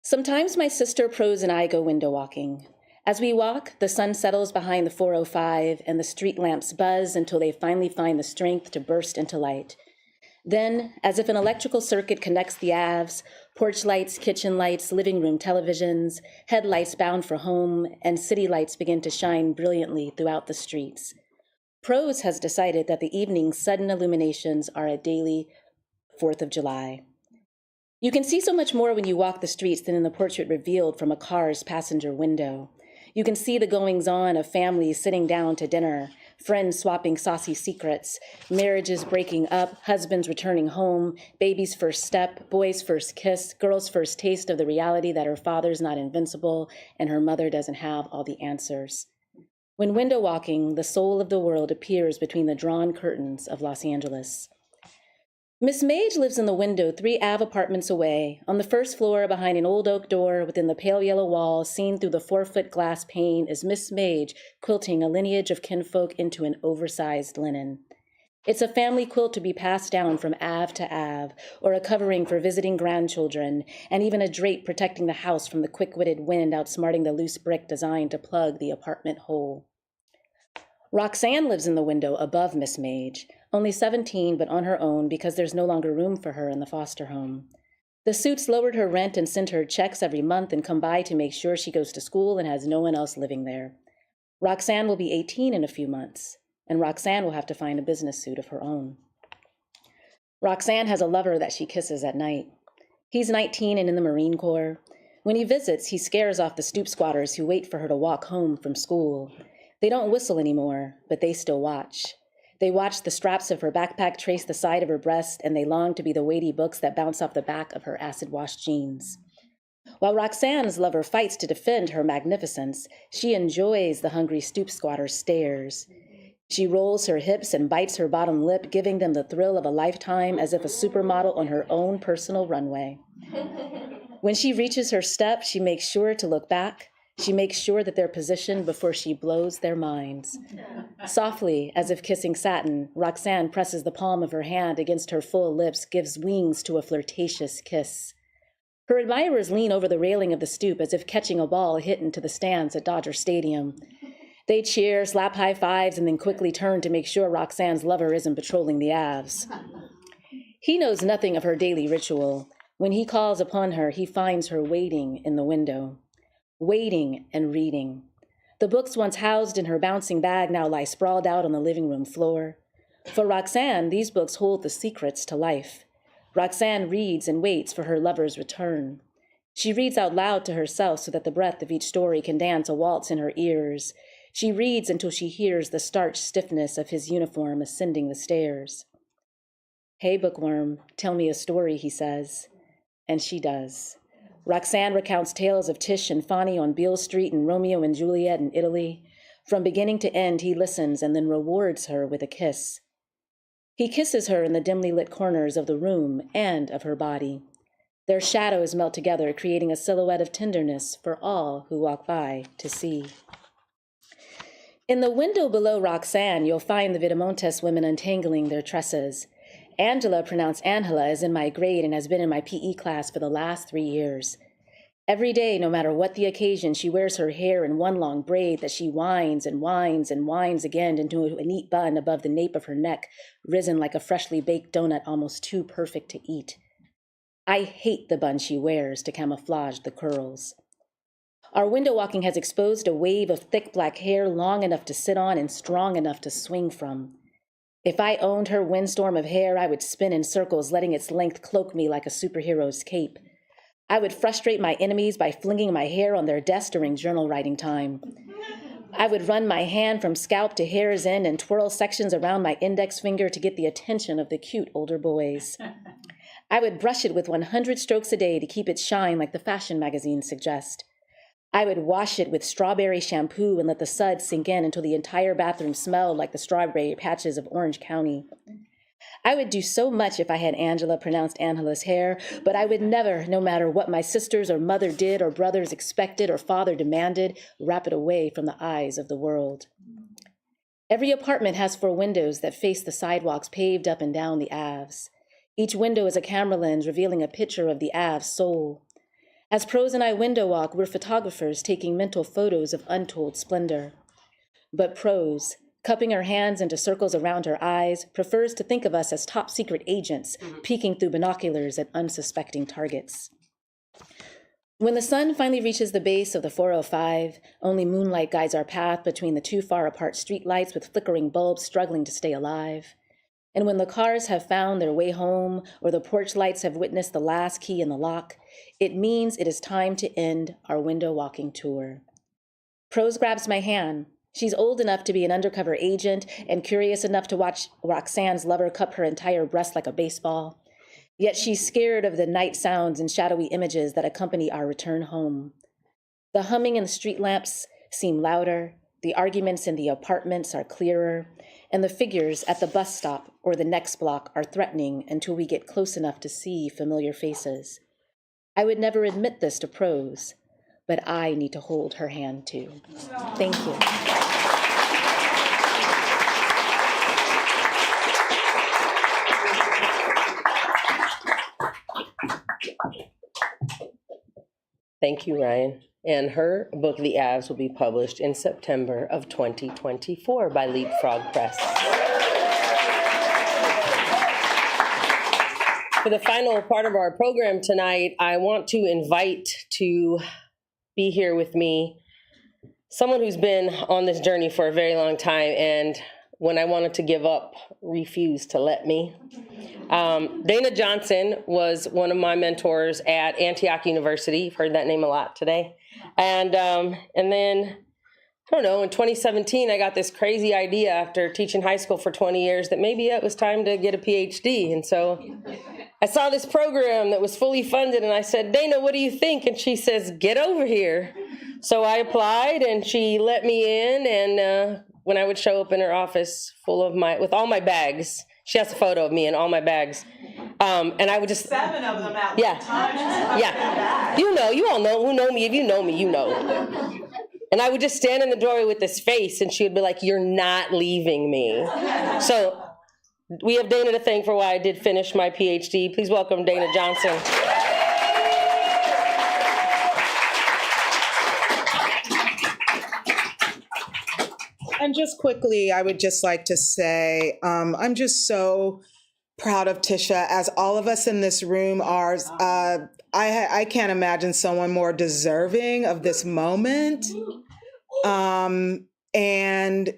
Sometimes my sister Prose and I go window walking. As we walk, the sun settles behind the 405 and the street lamps buzz until they finally find the strength to burst into light. Then, as if an electrical circuit connects the Avs, porch lights, kitchen lights, living room televisions, headlights bound for home, and city lights begin to shine brilliantly throughout the streets. Prose has decided that the evening's sudden illuminations are a daily 4th of July. You can see so much more when you walk the streets than in the portrait revealed from a car's passenger window. You can see the goings-on of families sitting down to dinner, friends swapping saucy secrets, marriages breaking up, husbands returning home, baby's first step, boy's first kiss, girl's first taste of the reality that her father's not invincible and her mother doesn't have all the answers. When window walking, the soul of the world appears between the drawn curtains of Los Angeles. Miss Mage lives in the window 3 Ave apartments away, on the first floor behind an old oak door within the pale yellow wall. Seen through the 4-foot glass pane is Miss Mage quilting a lineage of kinfolk into an oversized linen. It's a family quilt to be passed down from Ave to Ave, or a covering for visiting grandchildren, and even a drape protecting the house from the quick-witted wind outsmarting the loose brick designed to plug the apartment hole. Roxanne lives in the window above Miss Mage, only 17 but on her own because there's no longer room for her in the foster home. The Suits lowered her rent and sent her checks every month and come by to make sure she goes to school and has no one else living there. Roxanne will be 18 in a few months, and Roxanne will have to find a business suit of her own. Roxanne has a lover that she kisses at night. He's 19 and in the Marine Corps. When he visits, he scares off the stoop squatters who wait for her to walk home from school. They don't whistle anymore, but they still watch. They watch the straps of her backpack trace the side of her breast, and they long to be the weighty books that bounce off the back of her acid-washed jeans. While Roxanne's lover fights to defend her magnificence, she enjoys the hungry stoop squatter's stares. She rolls her hips and bites her bottom lip, giving them the thrill of a lifetime as if a supermodel on her own personal runway. When she reaches her step, she makes sure to look back. She makes sure that they're positioned before she blows their minds. Softly, as if kissing satin, Roxanne presses the palm of her hand against her full lips, gives wings to a flirtatious kiss. Her admirers lean over the railing of the stoop as if catching a ball hit into the stands at Dodger Stadium. They cheer, slap high fives, and then quickly turn to make sure Roxanne's lover isn't patrolling the Avs. He knows nothing of her daily ritual. When he calls upon her, he finds her waiting in the window. Waiting and reading. The books once housed in her bouncing bag now lie sprawled out on the living room floor. For Roxanne, these books hold the secrets to life. Roxanne reads and waits for her lover's return. She reads out loud to herself so that the breath of each story can dance a waltz in her ears. She reads until she hears the starched stiffness of his uniform ascending the stairs. "Hey, bookworm, tell me a story," he says. And she does. Roxanne recounts tales of Tish and Fanny on Beale Street and Romeo and Juliet in Italy. From beginning to end, he listens and then rewards her with a kiss. He kisses her in the dimly lit corners of the room and of her body. Their shadows melt together, creating a silhouette of tenderness for all who walk by to see. In the window below Roxanne, you'll find the Vitamontes women untangling their tresses. Angela, pronounced Angela, is in my grade and has been in my PE class for the last 3 years. Every day, no matter what the occasion, she wears her hair in one long braid that she winds and winds and winds again into a neat bun above the nape of her neck, risen like a freshly baked donut, almost too perfect to eat. I hate the bun she wears to camouflage the curls. Our window walking has exposed a wave of thick black hair long enough to sit on and strong enough to swing from. If I owned her windstorm of hair, I would spin in circles, letting its length cloak me like a superhero's cape. I would frustrate my enemies by flinging my hair on their desk during journal writing time. I would run my hand from scalp to hair's end and twirl sections around my index finger to get the attention of the cute older boys. I would brush it with 100 strokes a day to keep it shine like the fashion magazines suggest. I would wash it with strawberry shampoo and let the suds sink in until the entire bathroom smelled like the strawberry patches of Orange County. I would do so much if I had Angela, pronounced Angela's hair, but I would never, no matter what my sisters or mother did or brothers expected or father demanded, wrap it away from the eyes of the world. Every apartment has 4 windows that face the sidewalks paved up and down the Avs. Each window is a camera lens revealing a picture of the Avs' soul. As Pros and I window walk, we're photographers taking mental photos of untold splendor. But Pros, cupping her hands into circles around her eyes, prefers to think of us as top secret agents peeking through binoculars at unsuspecting targets. When the sun finally reaches the base of the 405, only moonlight guides our path between the 2 far apart streetlights with flickering bulbs struggling to stay alive. And when the cars have found their way home or the porch lights have witnessed the last key in the lock, it means it is time to end our window walking tour. Pros grabs my hand. She's old enough to be an undercover agent and curious enough to watch Roxanne's lover cup her entire breast like a baseball. Yet she's scared of the night sounds and shadowy images that accompany our return home. The humming in the street lamps seem louder, the arguments in the apartments are clearer, and the figures at the bus stop or the next block are threatening until we get close enough to see familiar faces. I would never admit this to Pros, but I need to hold her hand too. Thank you. Thank you, Ryan. And her book, The Avs, will be published in September of 2024 by Leapfrog Press. For the final part of our program tonight, I want to invite to be here with me someone who's been on this journey for a very long time, and when I wanted to give up, refused to let me. Dana Johnson was one of my mentors at Antioch University. You've heard that name a lot today. And then, I don't know, in 2017, I got this crazy idea after teaching high school for 20 years that maybe it was time to get a PhD. And so I saw this program that was fully funded, and I said, Dana, what do you think? And she says, get over here. So I applied, and she let me in, and when I would show up in her office with all my bags, she has a photo of me and all my bags. And I would just 7 of them at one time. Yeah. You all know who know me. If you know me, you know. And I would just stand in the doorway with this face, and she would be like, "You're not leaving me." So we have Dana to thank for why I did finish my PhD. Please welcome Dana Johnson. And just quickly, I would just like to say, I'm just so proud of Tisha, as all of us in this room are. I can't imagine someone more deserving of this moment. And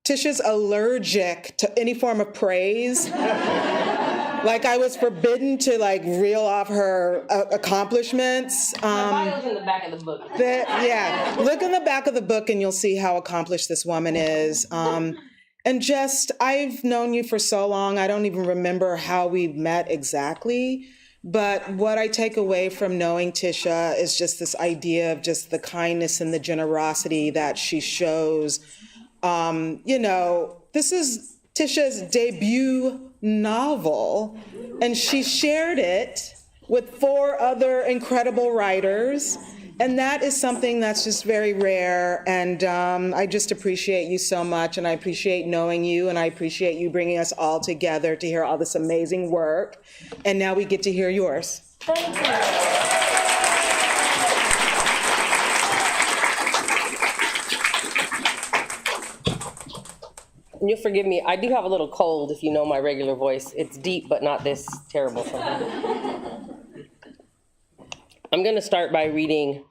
Tisha's allergic to any form of praise. Like, I was forbidden to reel off her accomplishments. My bio's in the back of the book. Yeah, look in the back of the book and you'll see how accomplished this woman is. And just, I've known you for so long, I don't even remember how we met exactly. But what I take away from knowing Tisha is just this idea of just the kindness and the generosity that she shows. This is Tisha's debut novel, and she shared it with 4 other incredible writers. And that is something that's just very rare. And I just appreciate you so much. And I appreciate knowing you. And I appreciate you bringing us all together to hear all this amazing work. And now we get to hear yours. Thank you. And you'll forgive me, I do have a little cold if you know my regular voice. It's deep, but not this terrible. I'm going to start by reading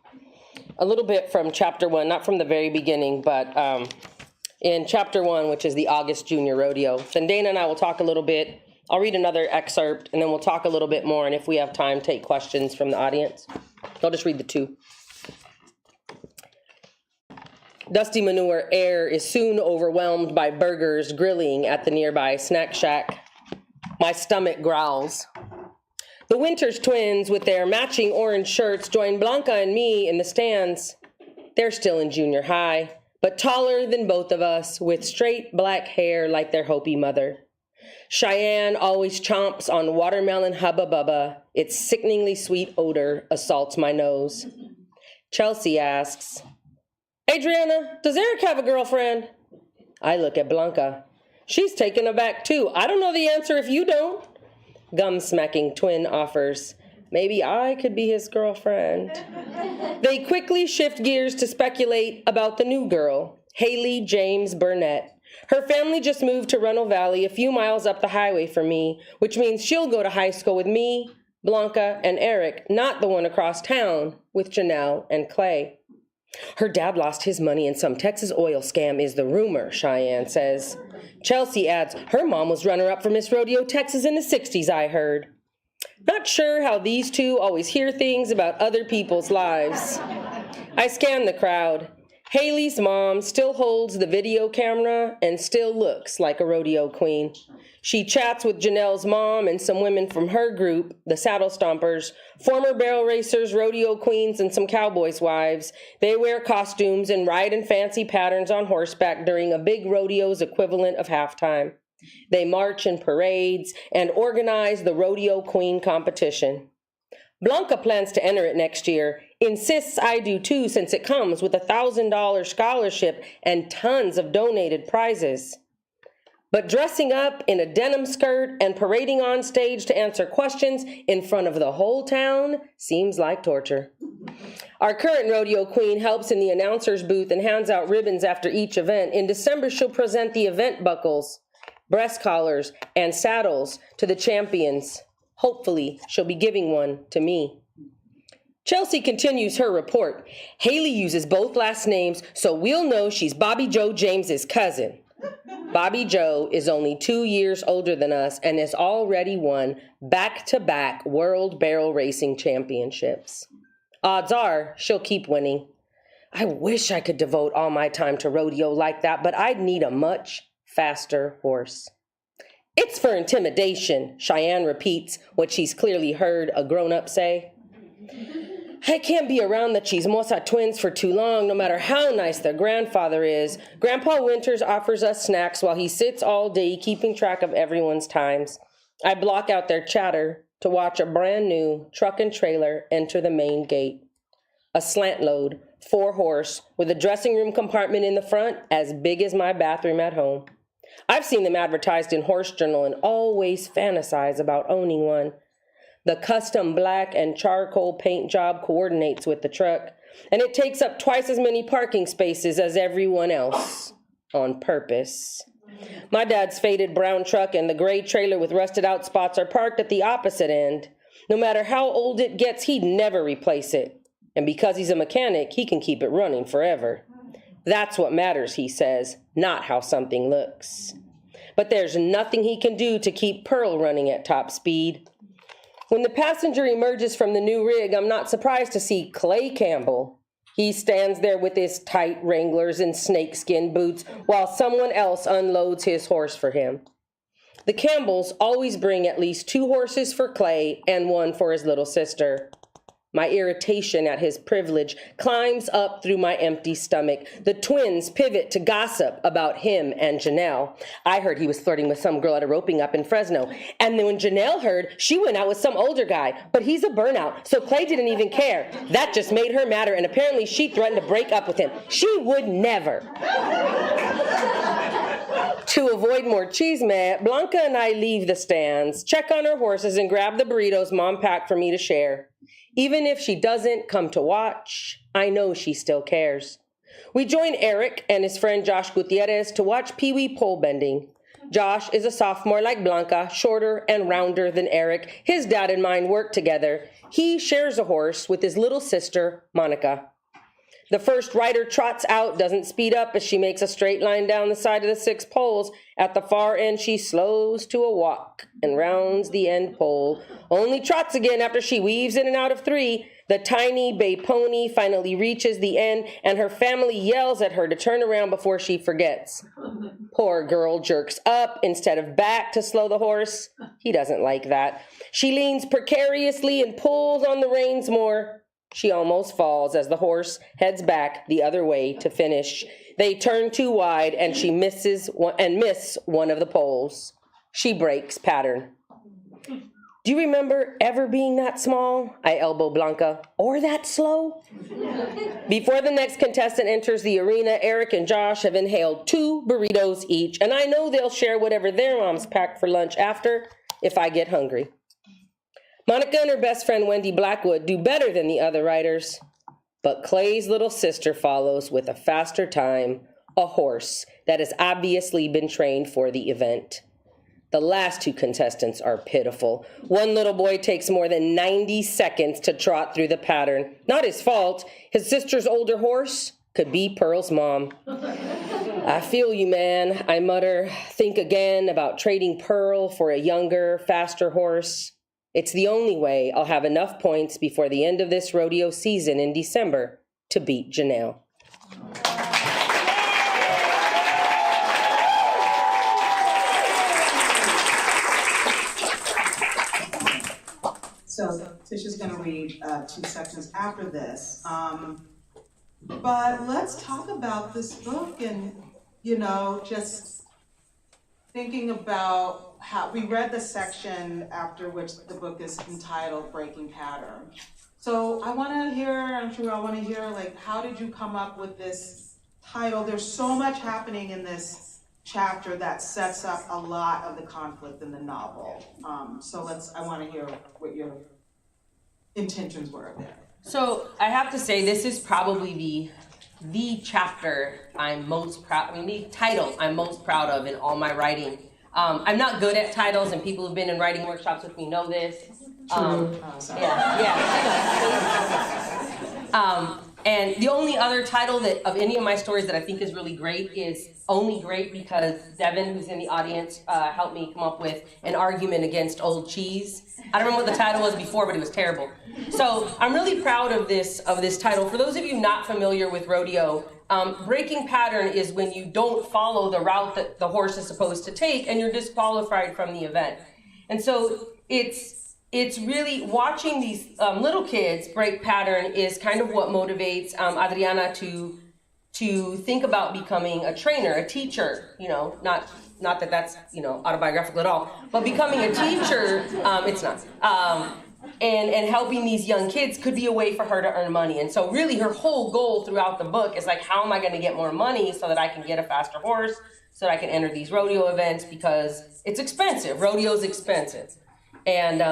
a little bit from chapter 1, not from the very beginning, but in chapter 1, which is the August Junior Rodeo. Then Dana and I will talk a little bit. I'll read another excerpt, and then we'll talk a little bit more, and if we have time, take questions from the audience. I'll just read the 2. Dusty manure air is soon overwhelmed by burgers grilling at the nearby snack shack. My stomach growls. The Winters twins, with their matching orange shirts, join Blanca and me in the stands. They're still in junior high, but taller than both of us, with straight black hair like their Hopi mother. Cheyenne always chomps on watermelon Hubba Bubba. Its sickeningly sweet odor assaults my nose. Chelsea asks, "Adriana, does Eric have a girlfriend?" I look at Blanca. She's taken aback too. "I don't know the answer if you don't." Gum-smacking twin offers, "Maybe I could be his girlfriend." They quickly shift gears to speculate about the new girl, Haley James Burnett. Her family just moved to Runnel Valley, a few miles up the highway from me, which means she'll go to high school with me, Blanca, and Eric, not the one across town with Janelle and Clay. Her dad lost his money in some Texas oil scam is the rumor, Cheyenne says. Chelsea adds, her mom was runner-up for Miss Rodeo Texas in the 60s, I heard. Not sure how these two always hear things about other people's lives. I scan the crowd. Haley's mom still holds the video camera and still looks like a rodeo queen. She chats with Janelle's mom and some women from her group, the Saddle Stompers, former barrel racers, rodeo queens, and some cowboys' wives. They wear costumes and ride in fancy patterns on horseback during a big rodeo's equivalent of halftime. They march in parades and organize the rodeo queen competition. Blanca plans to enter it next year, insists I do too since it comes with a $1,000 scholarship and tons of donated prizes. But dressing up in a denim skirt and parading on stage to answer questions in front of the whole town seems like torture. Our current rodeo queen helps in the announcer's booth and hands out ribbons after each event. In December, she'll present the event buckles, breast collars, and saddles to the champions. Hopefully, she'll be giving one to me. Chelsea continues her report. Haley uses both last names, so we'll know she's Bobby Joe James's cousin. Bobby Joe is only 2 years older than us and has already won back-to-back World Barrel Racing Championships. Odds are she'll keep winning. I wish I could devote all my time to rodeo like that, but I'd need a much faster horse. It's for intimidation, Cheyenne repeats what she's clearly heard a grown-up say. I can't be around the Chismosa twins for too long, no matter how nice their grandfather is. Grandpa Winters offers us snacks while he sits all day keeping track of everyone's times. I block out their chatter to watch a brand new truck and trailer enter the main gate. A slant load 4-horse, with a dressing room compartment in the front as big as my bathroom at home. I've seen them advertised in Horse Journal and always fantasize about owning one. The custom black and charcoal paint job coordinates with the truck, and it takes up twice as many parking spaces as everyone else, on purpose. My dad's faded brown truck and the gray trailer with rusted out spots are parked at the opposite end. No matter how old it gets, he'd never replace it. And because he's a mechanic, he can keep it running forever. That's what matters, he says, not how something looks. But there's nothing he can do to keep Pearl running at top speed. When the passenger emerges from the new rig, I'm not surprised to see Clay Campbell. He stands there with his tight Wranglers and snakeskin boots while someone else unloads his horse for him. The Campbells always bring at least 2 horses for Clay and 1 for his little sister. My irritation at his privilege climbs up through my empty stomach. The twins pivot to gossip about him and Janelle. I heard he was flirting with some girl at a roping up in Fresno. And then when Janelle heard, she went out with some older guy. But he's a burnout, so Clay didn't even care. That just made her madder, and apparently she threatened to break up with him. She would never. To avoid more chisme, Blanca and I leave the stands, check on our horses, and grab the burritos Mom packed for me to share. Even if she doesn't come to watch, I know she still cares. We join Eric and his friend Josh Gutierrez to watch Pee-wee pole bending. Josh is a sophomore like Blanca, shorter and rounder than Eric. His dad and mine work together. He shares a horse with his little sister, Monica. The first rider trots out, doesn't speed up as she makes a straight line down the side of the 6 poles. At the far end, she slows to a walk and rounds the end pole. Only trots again after she weaves in and out of 3. The tiny bay pony finally reaches the end, and her family yells at her to turn around before she forgets. Poor girl jerks up instead of back to slow the horse. He doesn't like that. She leans precariously and pulls on the reins more. She almost falls as the horse heads back the other way to finish. They turn too wide, and she miss one of the poles. She breaks pattern. Do you remember ever being that small? I elbow Blanca. Or that slow? Before the next contestant enters the arena, Eric and Josh have inhaled 2 burritos each, and I know they'll share whatever their moms packed for lunch after if I get hungry. Monica and her best friend Wendy Blackwood do better than the other riders, but Clay's little sister follows with a faster time, a horse that has obviously been trained for the event. The last 2 contestants are pitiful. One little boy takes more than 90 seconds to trot through the pattern. Not his fault. His sister's older horse could be Pearl's mom. I feel you, man, I mutter. Think again about trading Pearl for a younger, faster horse. It's the only way I'll have enough points before the end of this rodeo season in December to beat Janelle. So Tisha's going to read 2 sections after this. But let's talk about this book and, just thinking about how we read the section after which the book is entitled Breaking Pattern. So I want to hear, I'm sure I want to hear, how did you come up with this title? There's so much happening in this chapter that sets up a lot of the conflict in the novel. I want to hear what your intentions were there. So I have to say, this is probably the chapter I'm most proud, the title I'm most proud of in all my writing. I'm not good at titles, and people who've been in writing workshops with me know this. And the only other title of any of my stories that I think is really great is only great because Devin, who's in the audience, helped me come up with an argument against old cheese. I don't remember what the title was before, but it was terrible. So I'm really proud of this title. For those of you not familiar with rodeo, breaking pattern is when you don't follow the route that the horse is supposed to take and you're disqualified from the event. And so it's really watching these little kids break pattern is kind of what motivates Adriana to think about becoming a trainer, a teacher, not that that's, autobiographical at all, but becoming a teacher, it's not. and helping these young kids could be a way for her to earn money. And so really her whole goal throughout the book is like, how am I going to get more money so that I can get a faster horse, so that I can enter these rodeo events, because it's expensive. Rodeo's expensive. And,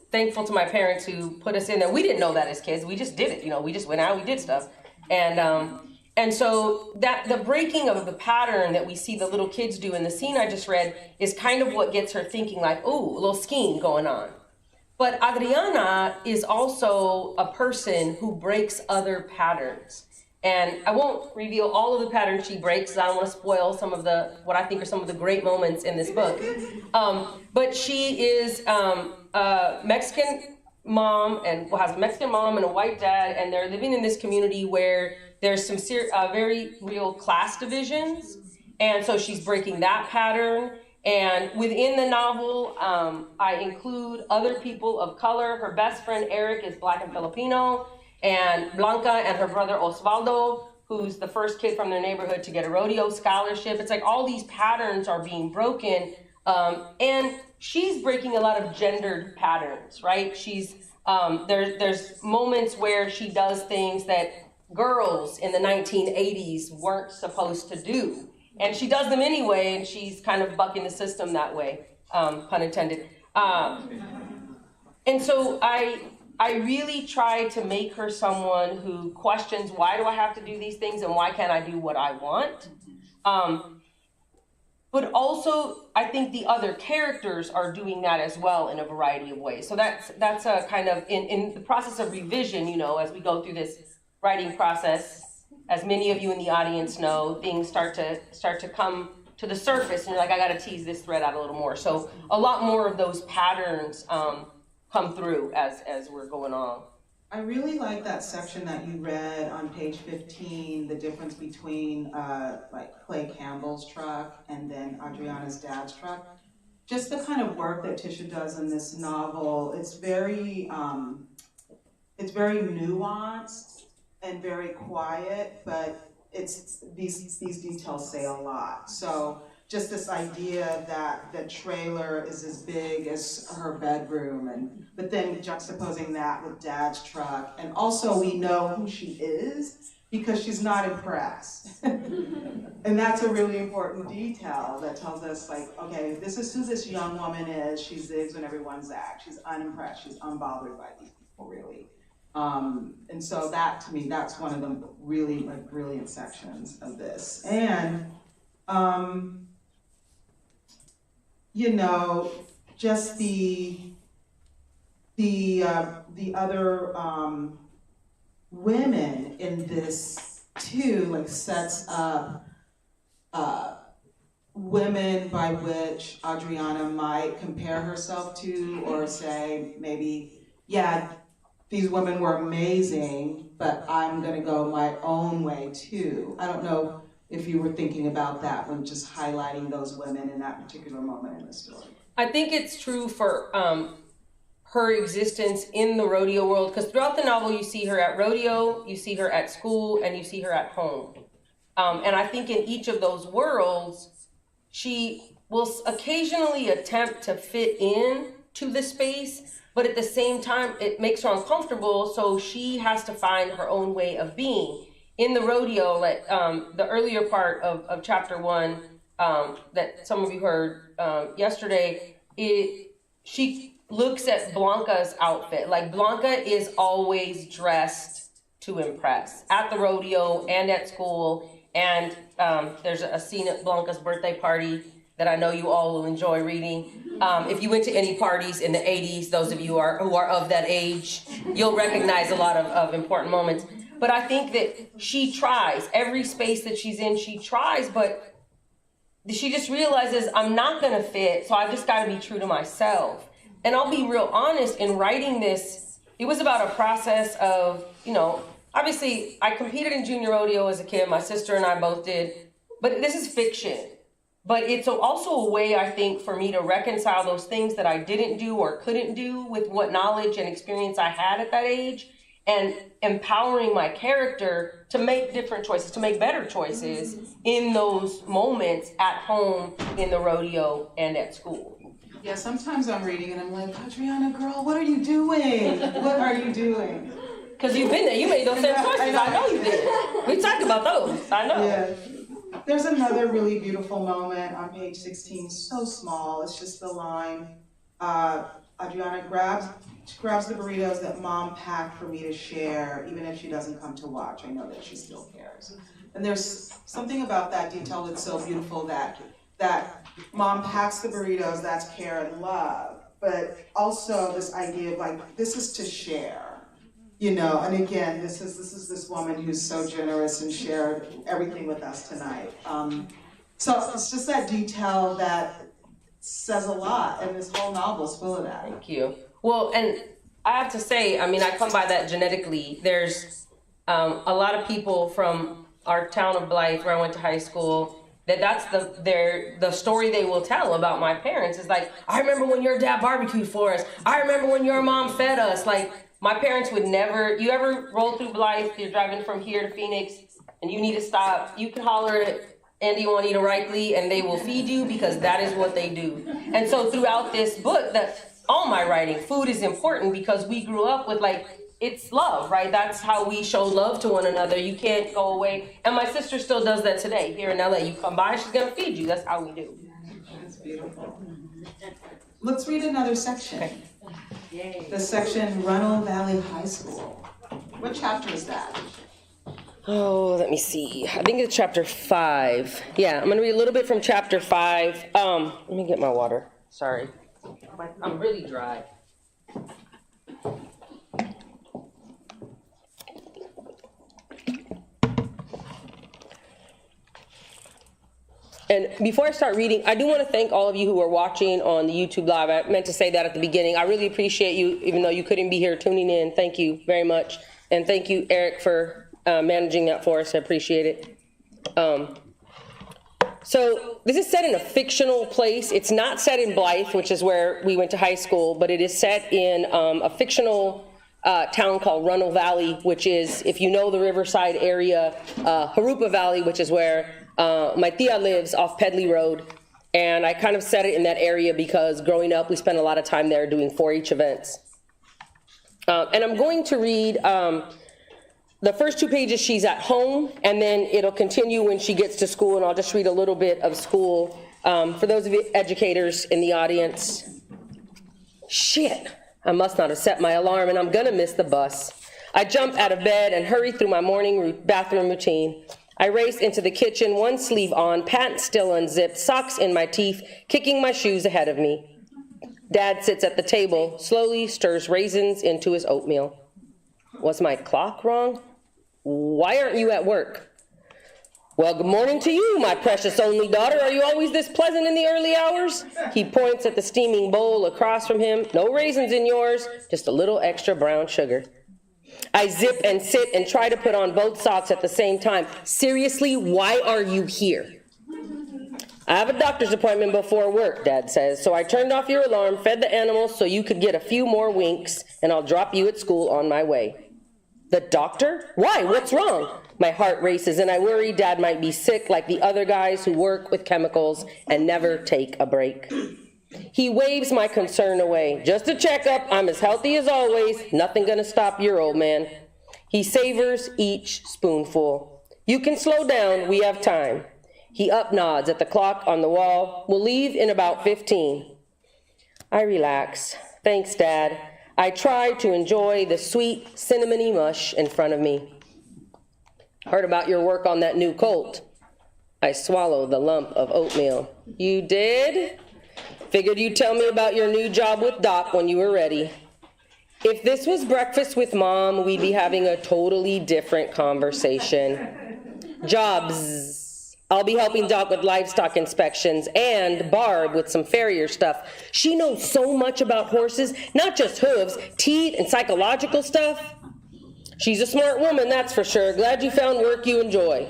thankful to my parents who put us in there. We didn't know that as kids. We just did it. We just went out, we did stuff. And so that the breaking of the pattern that we see the little kids do in the scene I just read is kind of what gets her thinking like, ooh, a little scheme going on. But Adriana is also a person who breaks other patterns. And I won't reveal all of the patterns she breaks. I don't want to spoil some of what I think are some of the great moments in this book. But she is a Mexican mom and has a Mexican mom and a white dad, and they're living in this community where there's some very real class divisions. And so she's breaking that pattern. And within the novel, I include other people of color. Her best friend, Eric, is Black and Filipino. And Blanca and her brother, Osvaldo, who's the first kid from their neighborhood to get a rodeo scholarship. It's like all these patterns are being broken. And she's breaking a lot of gendered patterns, right? There's moments where she does things that girls in the 1980s weren't supposed to do. And she does them anyway, and she's kind of bucking the system that way, pun intended. And so I really try to make her someone who questions, why do I have to do these things, and why can't I do what I want? But also, I think the other characters are doing that as well in a variety of ways. So that's a kind of, in the process of revision, as we go through this writing process, as many of you in the audience know, things start to come to the surface, and you're like, I got to tease this thread out a little more. So a lot more of those patterns come through as we're going on. I really like that section that you read on page 15, the difference between like Clay Campbell's truck and then Adriana's dad's truck. Just the kind of work that Tisha does in this novel, it's very nuanced and very quiet, but it's these details say a lot. So just this idea that the trailer is as big as her bedroom, but then juxtaposing that with dad's truck. And also we know who she is because she's not impressed. And that's a really important detail that tells us, like, okay, this is who this young woman is. She zigs when everyone zags. She's unimpressed. She's unbothered by these people, really. And so that, to me, that's one of the really brilliant sections of this. And, just the other women in this too, sets up women by which Adriana might compare herself to, or say maybe, yeah, these women were amazing, but I'm gonna go my own way too. I don't know if you were thinking about that when just highlighting those women in that particular moment in the story. I think it's true for her existence in the rodeo world, because throughout the novel you see her at rodeo, you see her at school, and you see her at home. And I think in each of those worlds, she will occasionally attempt to fit in to the space, but at the same time, it makes her uncomfortable, so she has to find her own way of being. In the rodeo, the earlier part of chapter 1 that some of you heard yesterday, she looks at Blanca's outfit. Like, Blanca is always dressed to impress at the rodeo and at school. And there's a scene at Blanca's birthday party that I know you all will enjoy reading. If you went to any parties in the 80s, those of you who are of that age, you'll recognize a lot of important moments. But I think that she tries. Every space that she's in, she tries, but she just realizes, I'm not gonna fit, so I've just gotta be true to myself. And I'll be real honest, in writing this, it was about a process of, obviously I competed in junior rodeo as a kid, my sister and I both did, but this is fiction. But it's also a way, I think, for me to reconcile those things that I didn't do or couldn't do with what knowledge and experience I had at that age, and empowering my character to make different choices, to make better choices in those moments at home, in the rodeo, and at school. Yeah, sometimes I'm reading and I'm like, Adriana, girl, what are you doing? What are you doing? Because you've been there, you made those same choices, I know you did. We talked about those, I know. Yeah. There's another really beautiful moment on page 16, so small, it's just the line, Adriana grabs the burritos that mom packed for me to share, even if she doesn't come to watch, I know that she still cares. And there's something about that detail that's so beautiful that mom packs the burritos, that's care and love, but also this idea of like, this is to share, you know, and again, this is this woman who's so generous and shared everything with us tonight. So it's just that detail that says a lot, and this whole novel's full of that. Thank you. Well, and I have to say, I mean, I come by that genetically. There's a lot of people from our town of Blythe, where I went to high school, that's the story they will tell about my parents is like, I remember when your dad barbecued for us. I remember when your mom fed us. Like, my parents would never, you ever roll through Blythe, you're driving from here to Phoenix, and you need to stop, you can holler at Andy and Juanita Reichle, and they will feed you because that is what they do. And so throughout this book, all my writing, food is important because we grew up with like, it's love, right? That's how we show love to one another. You can't go away. And my sister still does that today here in LA. You come by, she's gonna feed you. That's how we do. That's beautiful. Let's read another section. Okay. The section Runnel Valley High School. What chapter is that? Oh, let me see. I think it's chapter 5. Yeah, I'm gonna read a little bit from chapter 5. Let me get my water. Sorry. I'm really dry. And before I start reading, I do want to thank all of you who are watching on the YouTube Live. I meant to say that at the beginning. I really appreciate you, even though you couldn't be here tuning in. Thank you very much. And thank you, Eric, for managing that for us. I appreciate it. So this is set in a fictional place. It's not set in Blythe, which is where we went to high school, but it is set in a fictional town called Runnel Valley, which is, if you know the Riverside area, Jurupa Valley, which is where my tia lives off Pedley Road. And I kind of set it in that area because growing up, we spent a lot of time there doing 4-H events. And I'm going to read the first 2 pages, she's at home, and then it'll continue when she gets to school, and I'll just read a little bit of school. For those of you educators in the audience, shit, I must not have set my alarm, and I'm gonna miss the bus. I jump out of bed and hurry through my morning bathroom routine. I race into the kitchen, one sleeve on, pants still unzipped, socks in my teeth, kicking my shoes ahead of me. Dad sits at the table, slowly stirs raisins into his oatmeal. Was my clock wrong? Why aren't you at work? Well, good morning to you, my precious only daughter. Are you always this pleasant in the early hours? He points at the steaming bowl across from him. No raisins in yours, just a little extra brown sugar. I zip and sit and try to put on both socks at the same time. Seriously, why are you here? I have a doctor's appointment before work, Dad says, so I turned off your alarm, fed the animals so you could get a few more winks, and I'll drop you at school on my way. The doctor? Why? What's wrong? My heart races and I worry Dad might be sick like the other guys who work with chemicals and never take a break. He waves my concern away. Just a checkup. I'm as healthy as always. Nothing gonna stop your old man. He savors each spoonful. You can slow down. We have time. He up nods at the clock on the wall. We'll leave in about 15. I relax. Thanks, Dad. I try to enjoy the sweet cinnamony mush in front of me. Heard about your work on that new Colt. I swallow the lump of oatmeal. You did? Figured you'd tell me about your new job with Doc when you were ready. If this was breakfast with Mom, we'd be having a totally different conversation. Jobs. I'll be helping Doc with livestock inspections and Barb with some farrier stuff. She knows so much about horses, not just hooves, teeth, and psychological stuff. She's a smart woman, that's for sure. Glad you found work you enjoy.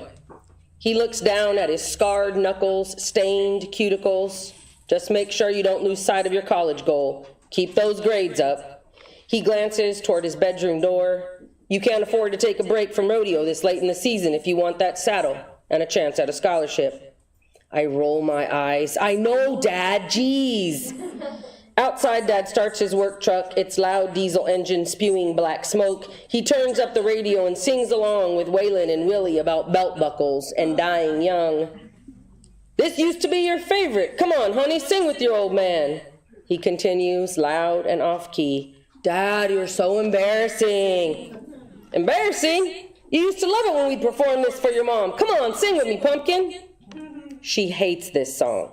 He looks down at his scarred knuckles, stained cuticles. Just make sure you don't lose sight of your college goal. Keep those grades up. He glances toward his bedroom door. You can't afford to take a break from rodeo this late in the season if you want that saddle and a chance at a scholarship. I roll my eyes. I know, Dad, geez. Outside, Dad starts his work truck, its loud diesel engine spewing black smoke. He turns up the radio and sings along with Waylon and Willie about belt buckles and dying young. This used to be your favorite. Come on, honey, sing with your old man. He continues, loud and off-key. Dad, you're so embarrassing. Embarrassing? You used to love it when we'd perform this for your mom. Come on, sing with me, pumpkin. She hates this song.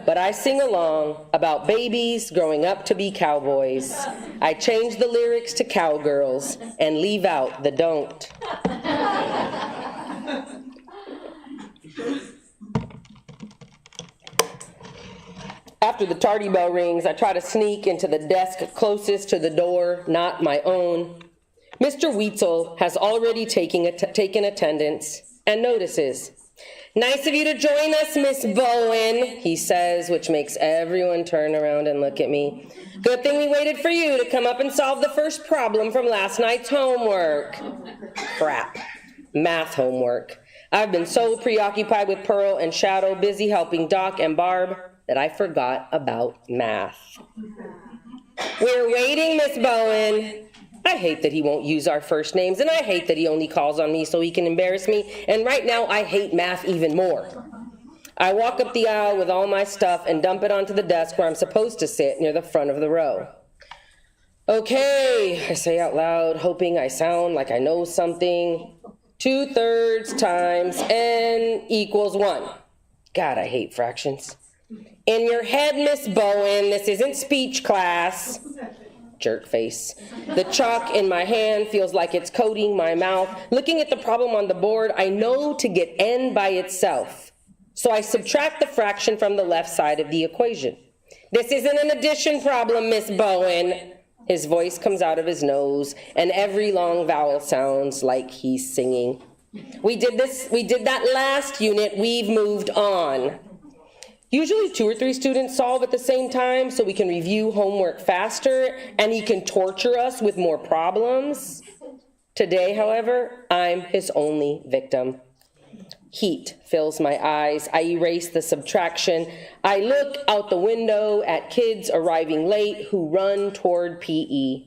But I sing along about babies growing up to be cowboys. I change the lyrics to cowgirls and leave out the don't. After the tardy bell rings, I try to sneak into the desk closest to the door, not my own. Mr. Weitzel has already taken attendance and notices. Nice of you to join us, Miss Bowen, he says, which makes everyone turn around and look at me. Good thing we waited for you to come up and solve the first problem from last night's homework. Crap. Math homework. I've been so preoccupied with Pearl and Shadow, busy helping Doc and Barb, that I forgot about math. We're waiting, Miss Bowen. I hate that he won't use our first names, and I hate that he only calls on me so he can embarrass me, and right now I hate math even more. I walk up the aisle with all my stuff and dump it onto the desk where I'm supposed to sit near the front of the row. Okay, I say out loud, hoping I sound like I know something. 2/3 times n equals 1. God, I hate fractions. In your head, Miss Bowen, this isn't speech class. Jerk face. The chalk in my hand feels like it's coating my mouth. Looking at the problem on the board, I know to get n by itself. So I subtract the fraction from the left side of the equation. This isn't an addition problem, Miss Bowen. His voice comes out of his nose, and every long vowel sounds like he's singing. We did that last unit, we've moved on. Usually 2 or 3 students solve at the same time so we can review homework faster and he can torture us with more problems. Today, however, I'm his only victim. Heat fills my eyes. I erase the subtraction. I look out the window at kids arriving late who run toward PE.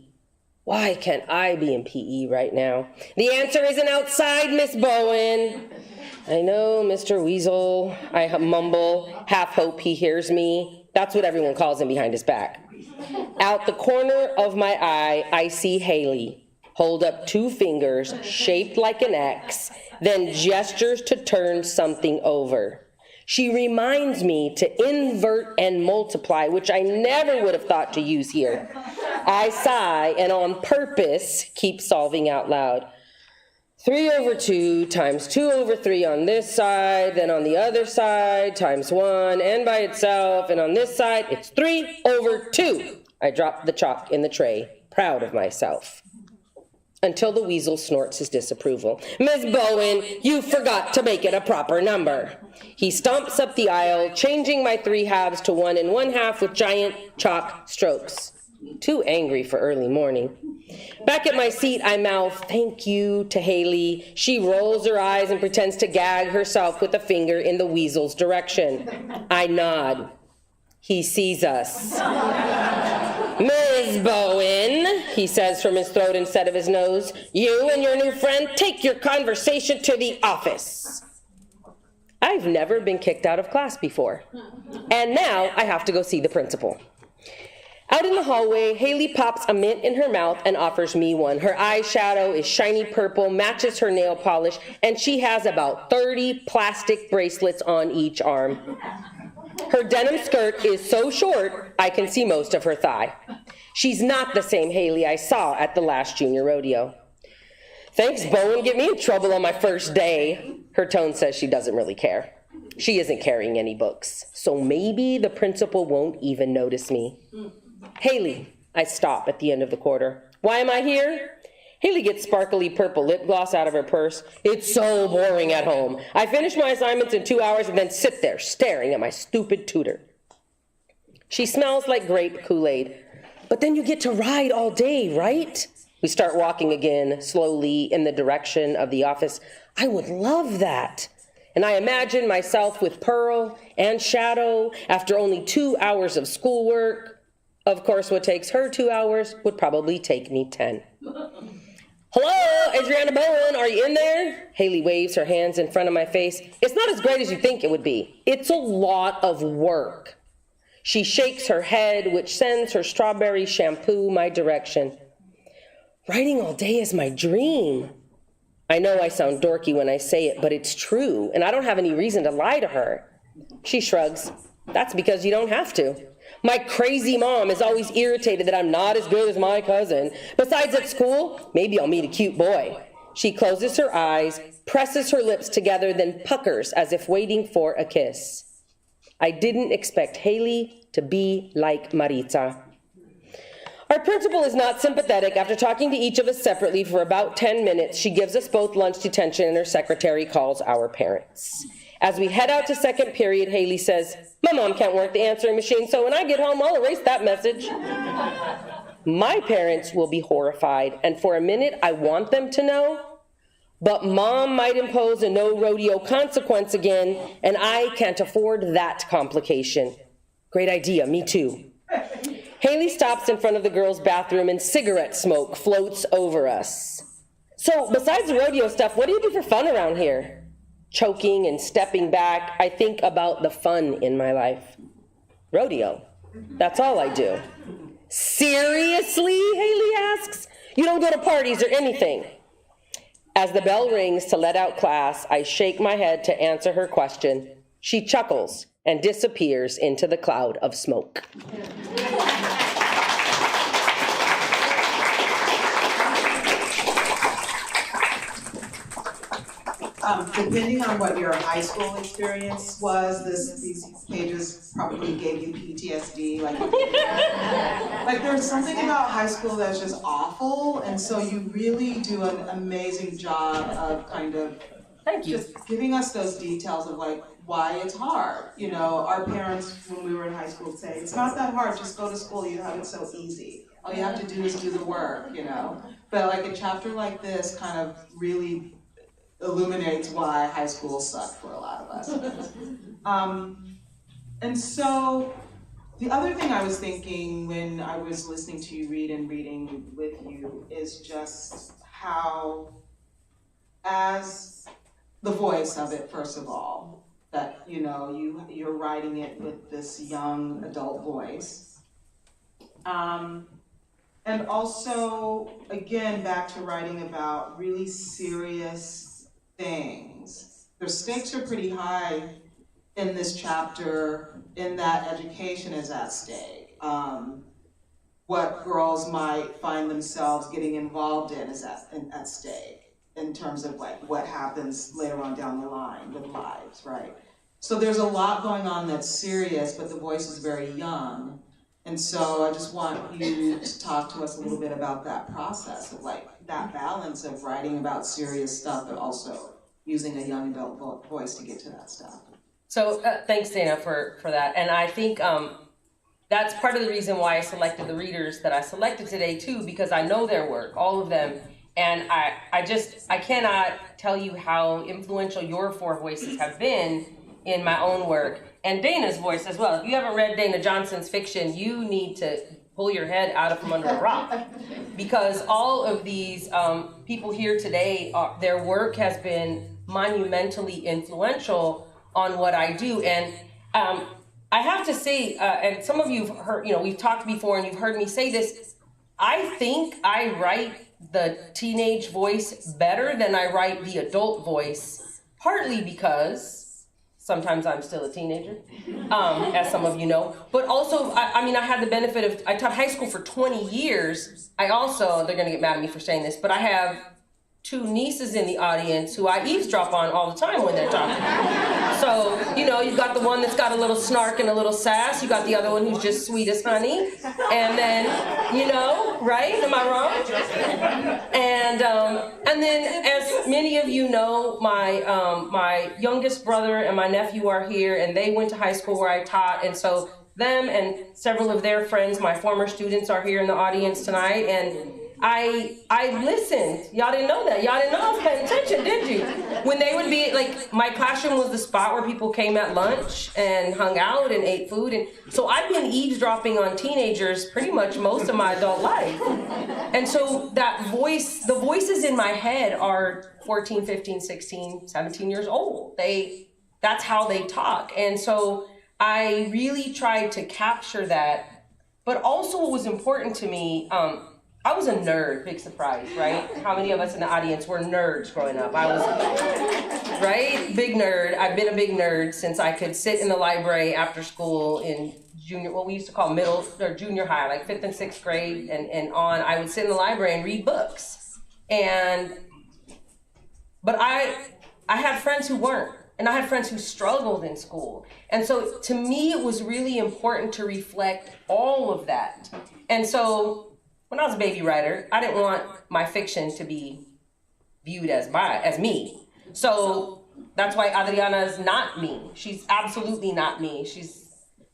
Why can't I be in PE right now? The answer isn't outside, Miss Bowen. I know, Mr. Weasel, I mumble, half hope he hears me. That's what everyone calls him behind his back. Out the corner of my eye, I see Haley hold up 2 fingers shaped like an X, then gestures to turn something over. She reminds me to invert and multiply, which I never would have thought to use here. I sigh and on purpose keep solving out loud. 3/2 times 2/3 on this side, then on the other side, times 1, and by itself, and on this side, it's 3/2. I drop the chalk in the tray, proud of myself. Until the weasel snorts his disapproval. Miss Bowen, you forgot to make it a proper number. He stomps up the aisle, changing my 3 halves to 1 1/2 with giant chalk strokes. Too angry for early morning. Back at my seat, I mouth, thank you, to Haley. She rolls her eyes and pretends to gag herself with a finger in the weasel's direction. I nod. He sees us. Ms. Bowen, he says from his throat instead of his nose, you and your new friend take your conversation to the office. I've never been kicked out of class before. And now I have to go see the principal. Out in the hallway, Haley pops a mint in her mouth and offers me one. Her eyeshadow is shiny purple, matches her nail polish, and she has about 30 plastic bracelets on each arm. Her denim skirt is so short, I can see most of her thigh. She's not the same Haley I saw at the last junior rodeo. Thanks, Bowen, get me in trouble on my first day. Her tone says she doesn't really care. She isn't carrying any books, so maybe the principal won't even notice me. Haley, I stop at the end of the quarter. Why am I here? Haley gets sparkly purple lip gloss out of her purse. It's so boring at home. I finish my assignments in 2 hours and then sit there staring at my stupid tutor. She smells like grape Kool-Aid. But then you get to ride all day, right? We start walking again, slowly, in the direction of the office. I would love that. And I imagine myself with Pearl and Shadow after only 2 hours of schoolwork. Of course, what takes her 2 hours would probably take me 10. Hello, Adriana Bowen, are you in there? Haley waves her hands in front of my face. It's not as great as you think it would be. It's a lot of work. She shakes her head, which sends her strawberry shampoo my direction. Writing all day is my dream. I know I sound dorky when I say it, but it's true, and I don't have any reason to lie to her. She shrugs. That's because you don't have to. My crazy mom is always irritated that I'm not as good as my cousin. Besides at school, maybe I'll meet a cute boy. She closes her eyes, presses her lips together, then puckers as if waiting for a kiss. I didn't expect Haley to be like Maritza. Our principal is not sympathetic. After talking to each of us separately for about 10 minutes, she gives us both lunch detention and her secretary calls our parents. As we head out to second period, Haley says, "My mom can't work the answering machine, so when I get home, I'll erase that message." My parents will be horrified, and for a minute, I want them to know, but mom might impose a no rodeo consequence again, and I can't afford that complication. Great idea, me too. Haley stops in front of the girls' bathroom and cigarette smoke floats over us. So besides the rodeo stuff, what do you do for fun around here? Choking and stepping back, I think about the fun in my life. Rodeo, that's all I do. Seriously, Haley asks? You don't go to parties or anything? As the bell rings to let out class, I shake my head to answer her question. She chuckles and disappears into the cloud of smoke. Depending on what your high school experience was, these pages probably gave you PTSD. Like there's something about high school that's just awful, and so you really do an amazing job of kind of just giving us those details of like why it's hard. You know, our parents when we were in high school would say, "It's not that hard. Just go to school. You have it so easy. All you have to do is do the work." You know, but like a chapter like this kind of really illuminates why high school sucked for a lot of us. And so the other thing I was thinking when I was listening to you read and reading with you is just how, as the voice of it, first of all, that you know you're writing it with this young adult voice. And also, again, back to writing about really serious things. The stakes are pretty high in this chapter in that education is at stake. What girls might find themselves getting involved in is at stake in terms of like what happens later on down the line with lives, right? So there's a lot going on that's serious, but the voice is very young. And so I just want you to talk to us a little bit about that process of like that balance of writing about serious stuff, but also using a young adult voice to get to that stuff. So thanks, Dana, for that. And I think that's part of the reason why I selected the readers that I selected today too, because I know their work, all of them. And I cannot tell you how influential your four voices have been in my own work. And Dana's voice as well. If you haven't read Dana Johnson's fiction, you need to pull your head out from under a rock. Because all of these people here today, their work has been monumentally influential on what I do. And I have to say, and some of you have heard, we've talked before and you've heard me say this, I think I write the teenage voice better than I write the adult voice, partly because sometimes I'm still a teenager, as some of you know. But also, I had the benefit of, I taught high school for 20 years. I also, they're gonna get mad at me for saying this, but I have two nieces in the audience who I eavesdrop on all the time when they're talking. So, you've got the one that's got a little snark and a little sass. You got the other one who's just sweet as honey. And then, right? Am I wrong? And then, as many of you know, my youngest brother and my nephew are here, and they went to high school where I taught. And so them and several of their friends, my former students, are here in the audience tonight. And I listened. Y'all didn't know that. Y'all didn't know I was paying attention, did you? when they would be, like, my classroom was the spot where people came at lunch and hung out and ate food. And so I've been eavesdropping on teenagers pretty much most of my adult life. And so that voice, the voices in my head are 14, 15, 16, 17 years old. That's how they talk. And so I really tried to capture that. But also what was important to me, I was a nerd, big surprise, right? How many of us in the audience were nerds growing up? I was, right? Big nerd. I've been a big nerd since I could sit in the library after school in what we used to call middle or junior high, like 5th and 6th grade and on. I would sit in the library and read books. But I had friends who weren't. And I had friends who struggled in school. And so to me, it was really important to reflect all of that. And so when I was a baby writer, I didn't want my fiction to be viewed as me. So that's why Adriana is not me. She's absolutely not me. She's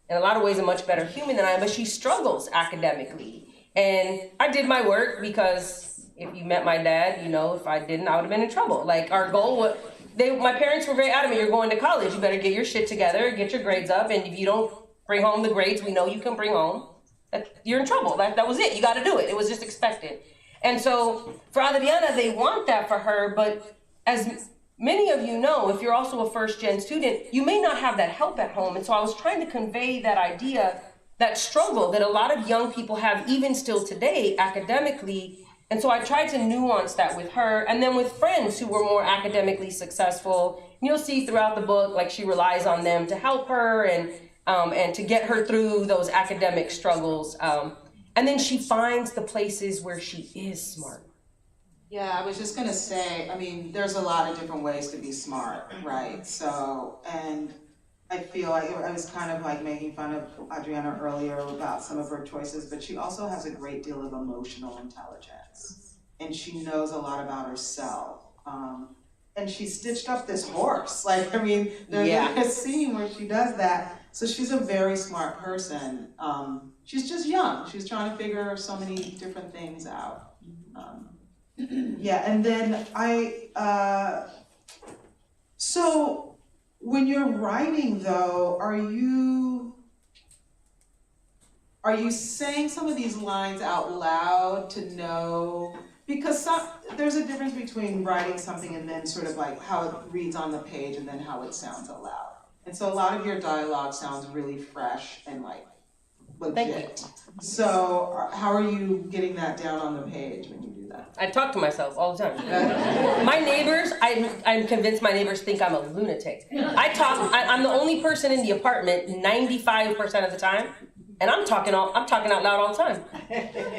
in a lot of ways a much better human than I am, but she struggles academically. And I did my work because if you met my dad, you know, if I didn't, I would have been in trouble. Like our goal was, my parents were very adamant, you're going to college, you better get your shit together, get your grades up, and if you don't bring home the grades we know you can bring home, you're in trouble. That was it, you gotta do it. It was just expected. And so for Adriana, they want that for her, but as many of you know, if you're also a first-gen student, you may not have that help at home. And so I was trying to convey that idea, that struggle that a lot of young people have even still today academically. And so I tried to nuance that with her and then with friends who were more academically successful. You'll see throughout the book, like she relies on them to help her and to get her through those academic struggles. And then she finds the places where she is smart. Yeah, I was just gonna say, I mean, there's a lot of different ways to be smart, right? So, and I feel like I was kind of like making fun of Adriana earlier about some of her choices, but she also has a great deal of emotional intelligence. And she knows a lot about herself. And she stitched up this horse. Like, I mean, there's a scene where she does that. So she's a very smart person. She's just young. She's trying to figure so many different things out. Yeah, and then so when you're writing though, are you saying some of these lines out loud to know? Because there's a difference between writing something and then sort of like how it reads on the page and then how it sounds out loud. And so a lot of your dialogue sounds really fresh and like legit. So how are you getting that down on the page when you do that? I talk to myself all the time. My neighbors, I'm convinced my neighbors think I'm a lunatic. I'm the only person in the apartment 95% of the time, and I'm talking out loud all the time.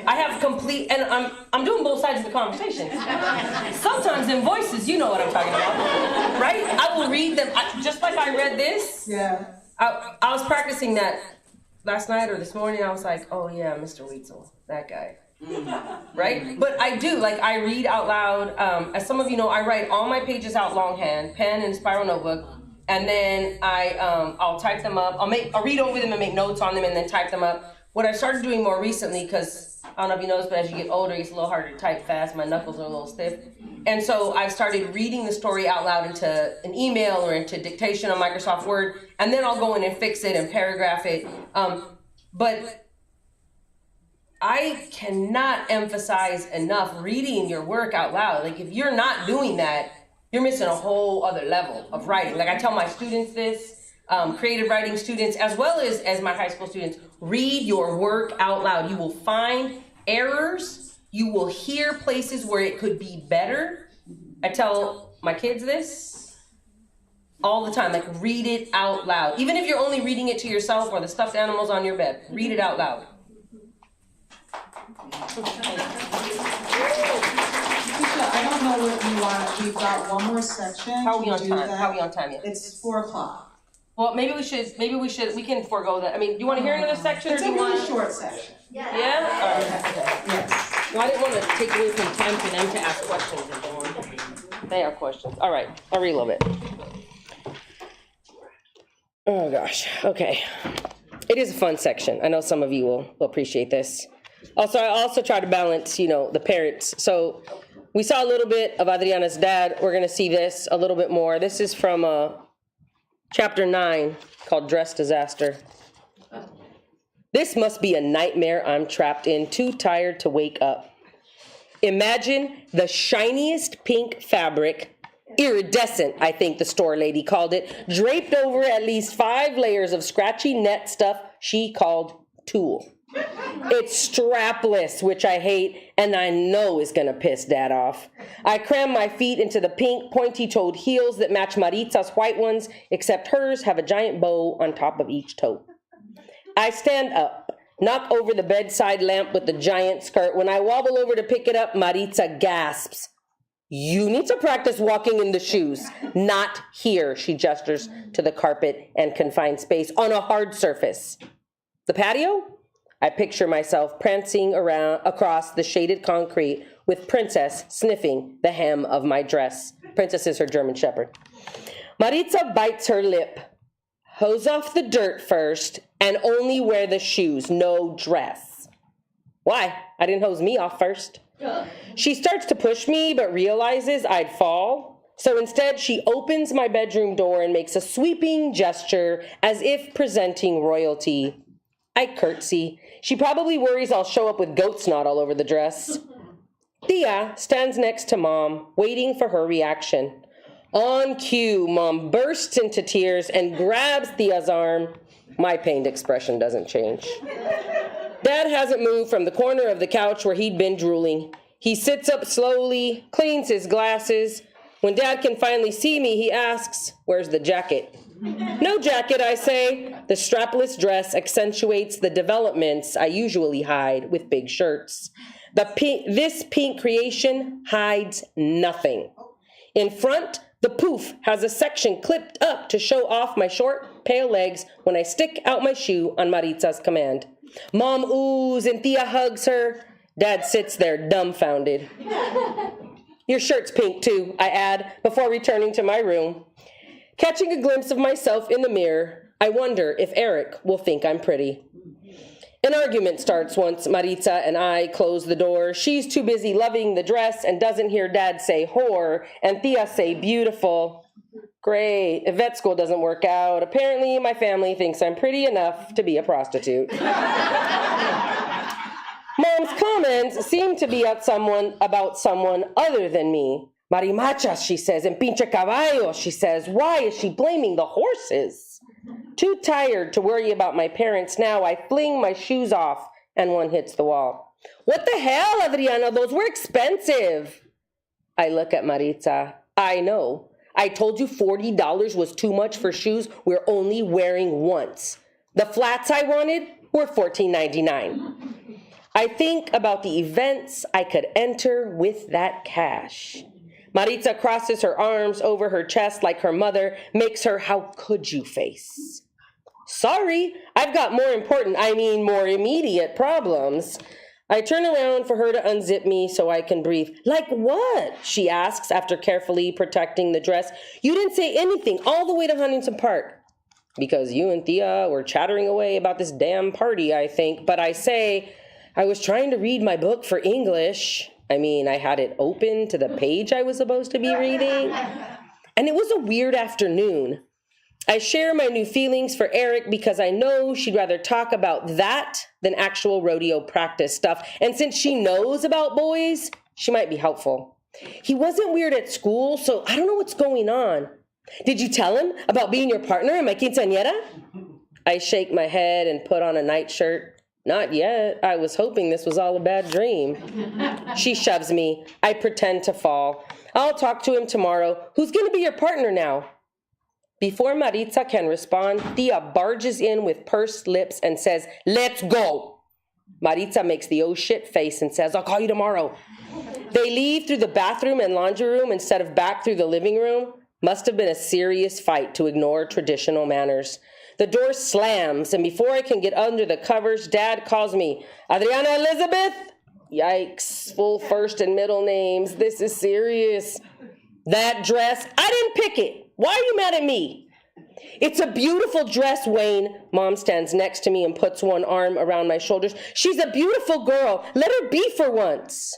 I have complete, and I'm doing both sides of the conversation. Sometimes in voices, you know what I'm talking about, right? I will read them, just like I read this. Yeah. I was practicing that last night or this morning. I was like, oh yeah, Mr. Weitzel, that guy. Right? But I do, like I read out loud. As some of you know, I write all my pages out longhand, pen and spiral notebook, and then I'll type them up. I'll read over them and make notes on them and then type them up. What I started doing more recently, because I don't know if you noticed, but as you get older, it's a little harder to type fast. My knuckles are a little stiff. And so I've started reading the story out loud into an email or into dictation on Microsoft Word, and then I'll go in and fix it and paragraph it. But I cannot emphasize enough reading your work out loud. Like if you're not doing that, you're missing a whole other level of writing. Like I tell my students this, creative writing students, as well as my high school students, read your work out loud. You will find errors. You will hear places where it could be better. I tell my kids this all the time, like read it out loud. Even if you're only reading it to yourself or the stuffed animals on your bed, read it out loud. Tisha, I don't know what you want. We've got one more section. How are we on time? How are we on time yet? It's 4:00. Well, maybe we can forego that. I mean, do you want to hear another section? It's or do a you really want short section. Yeah? All right. Yes. Well, I didn't want to take away from time for them to ask questions. They have questions. All right. I'll read a little bit. Oh, gosh. Okay. It is a fun section. I know some of you will appreciate this. I also try to balance, the parents. So we saw a little bit of Adriana's dad. We're gonna see this a little bit more. This is from chapter 9 called Dress Disaster. This must be a nightmare I'm trapped in, too tired to wake up. Imagine the shiniest pink fabric, iridescent, I think the store lady called it, draped over at least 5 layers of scratchy net stuff she called tulle. It's strapless, which I hate, and I know is gonna piss Dad off. I cram my feet into the pink, pointy-toed heels that match Maritza's white ones, except hers have a giant bow on top of each toe. I stand up, knock over the bedside lamp with the giant skirt. When I wobble over to pick it up, Maritza gasps. You need to practice walking in the shoes. Not here, she gestures to the carpet and confined space on a hard surface. The patio? I picture myself prancing around across the shaded concrete with Princess sniffing the hem of my dress. Princess is her German Shepherd. Maritza bites her lip. Hose off the dirt first and only wear the shoes, no dress. Why? I didn't hose me off first. She starts to push me but realizes I'd fall. So instead she opens my bedroom door and makes a sweeping gesture as if presenting royalty. I curtsy. She probably worries I'll show up with goat snot all over the dress. Tia stands next to Mom, waiting for her reaction. On cue, Mom bursts into tears and grabs Tia's arm. My pained expression doesn't change. Dad hasn't moved from the corner of the couch where he'd been drooling. He sits up slowly, cleans his glasses. When Dad can finally see me, he asks, "Where's the jacket?" No jacket, I say. The strapless dress accentuates the developments I usually hide with big shirts. This pink creation hides nothing. In front, the poof has a section clipped up to show off my short, pale legs when I stick out my shoe on Maritza's command. Mom oohs and Tia hugs her. Dad sits there dumbfounded. Your shirt's pink too, I add, before returning to my room. Catching a glimpse of myself in the mirror, I wonder if Eric will think I'm pretty. An argument starts once Maritza and I close the door. She's too busy loving the dress and doesn't hear Dad say whore and Tia say beautiful. Great, if vet school doesn't work out, apparently my family thinks I'm pretty enough to be a prostitute. Mom's comments seem to be about someone other than me. Marimachas, she says, and pinche caballo, she says. Why is she blaming the horses? Too tired to worry about my parents now, I fling my shoes off and one hits the wall. What the hell, Adriana? Those were expensive. I look at Maritza. I know. I told you $40 was too much for shoes we're only wearing once. The flats I wanted were $14.99. I think about the events I could enter with that cash. Maritza crosses her arms over her chest like her mother, makes her "how could you" face. Sorry, I've got more immediate problems. I turn around for her to unzip me so I can breathe. Like what? She asks after carefully protecting the dress. You didn't say anything all the way to Huntington Park. Because you and Tia were chattering away about this damn party, I think. But I say, I was trying to read my book for English. I had it open to the page I was supposed to be reading. And it was a weird afternoon. I share my new feelings for Eric because I know she'd rather talk about that than actual rodeo practice stuff. And since she knows about boys, she might be helpful. He wasn't weird at school, so I don't know what's going on. Did you tell him about being your partner in my quinceañera? I shake my head and put on a nightshirt. Not yet. I was hoping this was all a bad dream. She shoves me. I pretend to fall. I'll talk to him tomorrow. Who's going to be your partner now? Before Maritza can respond, Tia barges in with pursed lips and says, let's go. Maritza makes the oh shit face and says, I'll call you tomorrow. They leave through the bathroom and laundry room instead of back through the living room. Must have been a serious fight to ignore traditional manners. The door slams, and before I can get under the covers, Dad calls me, Adriana Elizabeth? Yikes, full first and middle names. This is serious. That dress, I didn't pick it. Why are you mad at me? It's a beautiful dress, Wayne. Mom stands next to me and puts one arm around my shoulders. She's a beautiful girl. Let her be for once.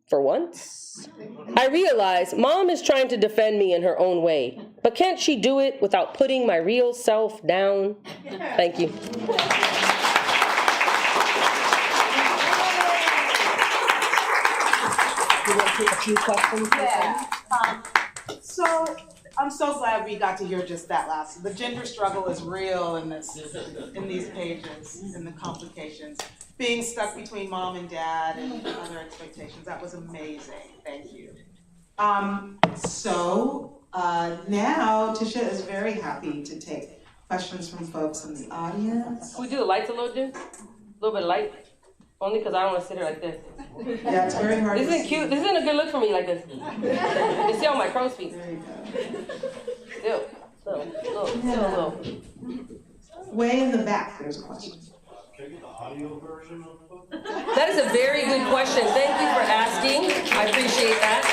For once, I realize Mom is trying to defend me in her own way, but can't she do it without putting my real self down? Thank you. You want to take a few questions? Yeah. So I'm so glad we got to hear just that last. The gender struggle is real in these pages, and the complications. Being stuck between mom and dad and other expectations. That was amazing. Thank you. Now Tisha is very happy to take questions from folks in the audience. Can we do the lights a little, dude? A little bit of light? Only because I don't want to sit here like this. Yeah, it's very hard. This isn't cute. This isn't a good look for me like this. You see all my crow's feet. There you Still. Way in the back, there's a question. Can I get the audio version of the book? That is a very good question. Thank you for asking. I appreciate that.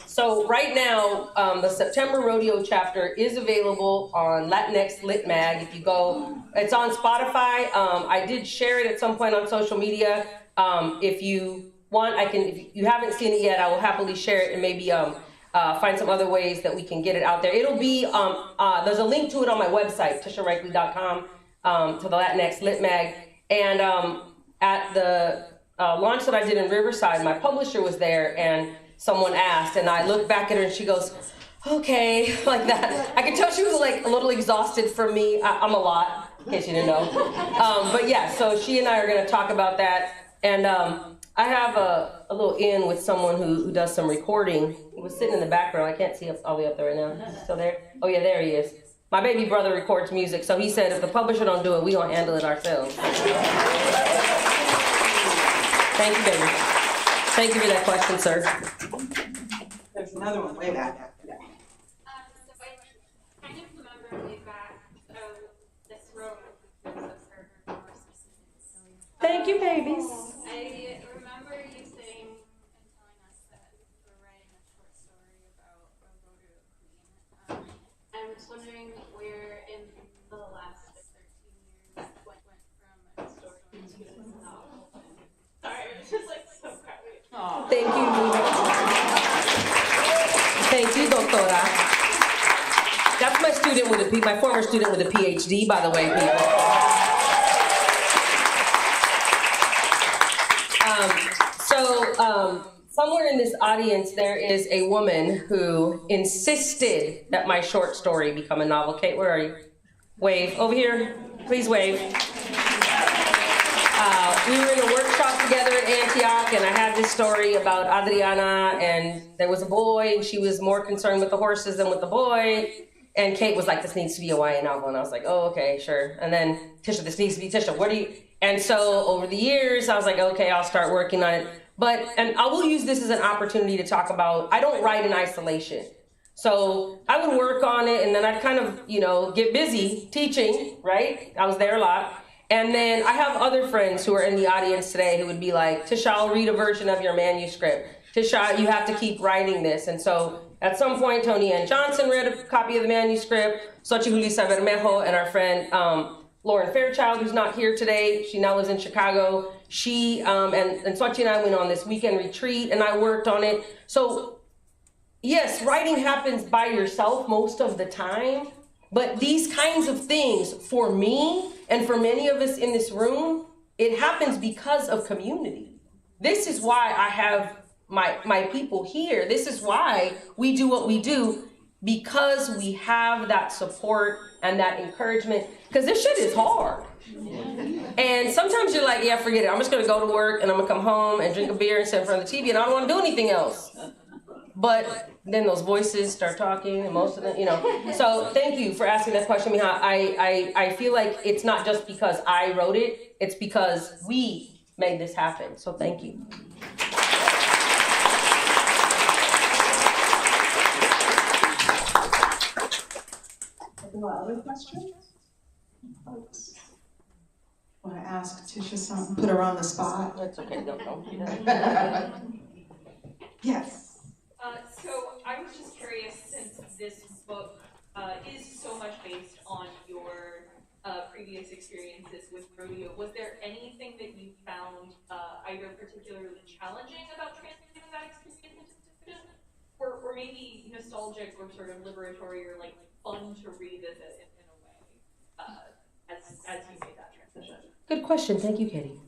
So right now, the September Rodeo chapter is available on Latinx Lit Mag. If you go, it's on Spotify. I did share it at some point on social media. If you want, I can. If you haven't seen it yet, I will happily share it and maybe find some other ways that we can get it out there. It'll be there's a link to it on my website, tishareichle.com, to the Latinx Lit Mag. And at the launch that I did in Riverside, my publisher was there, and someone asked, and I looked back at her and she goes, okay, like that. I could tell she was like a little exhausted from me. I'm a lot, in case you didn't know. But yeah, so she and I are gonna talk about that. And I have a little in with someone who does some recording. He was sitting in the background. I can't see all the way up there right now. Is he still there? Oh yeah, there he is. My baby brother records music, so he said if the publisher don't do it, we gonna handle it ourselves. Thank you, baby. Thank you for that question, sir. There's another one way back. So I kind of remember way back this room. Thank you, babies. I remember you saying and telling us that you were writing a short story about a rodeo queen. I was wondering where in the last 13 years went from a story to a novel. Sorry, it was just like so proud. Thank you. Thank you, doctora. That's my student with my former student with a PhD, by the way, people. Somewhere in this audience, there is a woman who insisted that my short story become a novel. Kate, where are you? Wave. Over here. Please wave. We were in a workshop together at Antioch, and I had this story about Adriana, and there was a boy, and she was more concerned with the horses than with the boy. And Kate was like, this needs to be a YA novel. And I was like, oh, okay, sure. And then, Tisha, this needs to be Tisha. What do you... And so over the years, I was like, okay, I'll start working on it. And I will use this as an opportunity to talk about, I don't write in isolation. So I would work on it, and then I'd kind of, get busy teaching, right? I was there a lot. And then I have other friends who are in the audience today who would be like, Tisha, I'll read a version of your manuscript. Tisha, you have to keep writing this. And so at some point, Tony Ann Johnson read a copy of the manuscript. Xochitl Julissa Bermejo and our friend Lauren Fairchild, who's not here today, she now lives in Chicago. She and Xochitl and I went on this weekend retreat, and I worked on it. So yes, writing happens by yourself most of the time, but these kinds of things, for me and for many of us in this room, it happens because of community. This is why I have my people here. This is why we do what we do, because we have that support and that encouragement, because this shit is hard. And sometimes you're like, yeah, forget it. I'm just gonna go to work and I'm gonna come home and drink a beer and sit in front of the TV and I don't wanna do anything else. But then those voices start talking, and most of them, So thank you for asking that question, Miha. I feel like it's not just because I wrote it, it's because we made this happen. So thank you. Other questions? Folks, want to ask Tisha something? Put her on the spot. That's okay. Don't do that. Yes. So I was just curious, since this book is so much based on your previous experiences with rodeo, was there anything that you found either particularly maybe nostalgic or sort of liberatory or like fun to revisit in a way as you made that transition? Good question. Thank you, Katie.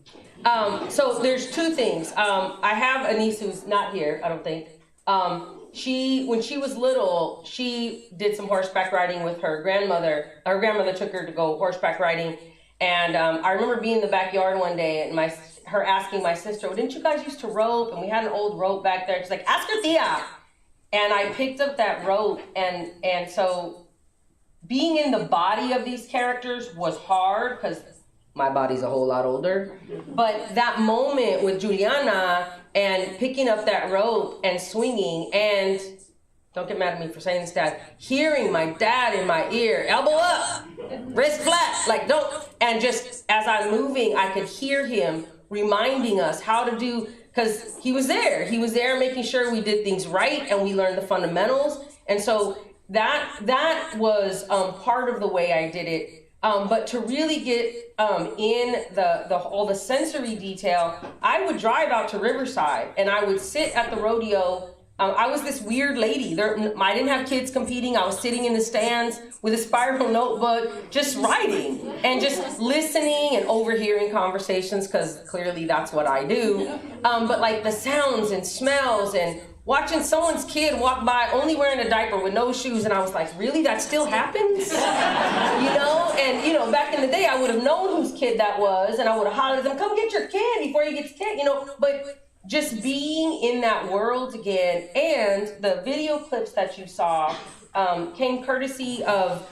So there's two things. I have a niece who's not here, I don't think. When she was little, she did some horseback riding with her grandmother. Her grandmother took her to go horseback riding. And I remember being in the backyard one day and her asking my sister, well, didn't you guys used to rope? And we had an old rope back there. She's like, ask her tia. And I picked up that rope. And so being in the body of these characters was hard because my body's a whole lot older. But that moment with Juliana and picking up that rope and swinging, and don't get mad at me for saying this, Dad, hearing my dad in my ear, elbow up, wrist flat, like don't, and just as I'm moving, I could hear him reminding us how to do, because he was there making sure we did things right and we learned the fundamentals. And so that was part of the way I did it. But to really get in all the sensory detail, I would drive out to Riverside and I would sit at the rodeo. I was this weird lady. I didn't have kids competing. I was sitting in the stands with a spiral notebook, just writing and just listening and overhearing conversations, because clearly that's what I do. But like the sounds and smells and watching someone's kid walk by only wearing a diaper with no shoes, and I was like, really? That still happens? And back in the day, I would have known whose kid that was, and I would have hollered at them, come get your kid before he gets kicked, but just being in that world again. And the video clips that you saw came courtesy of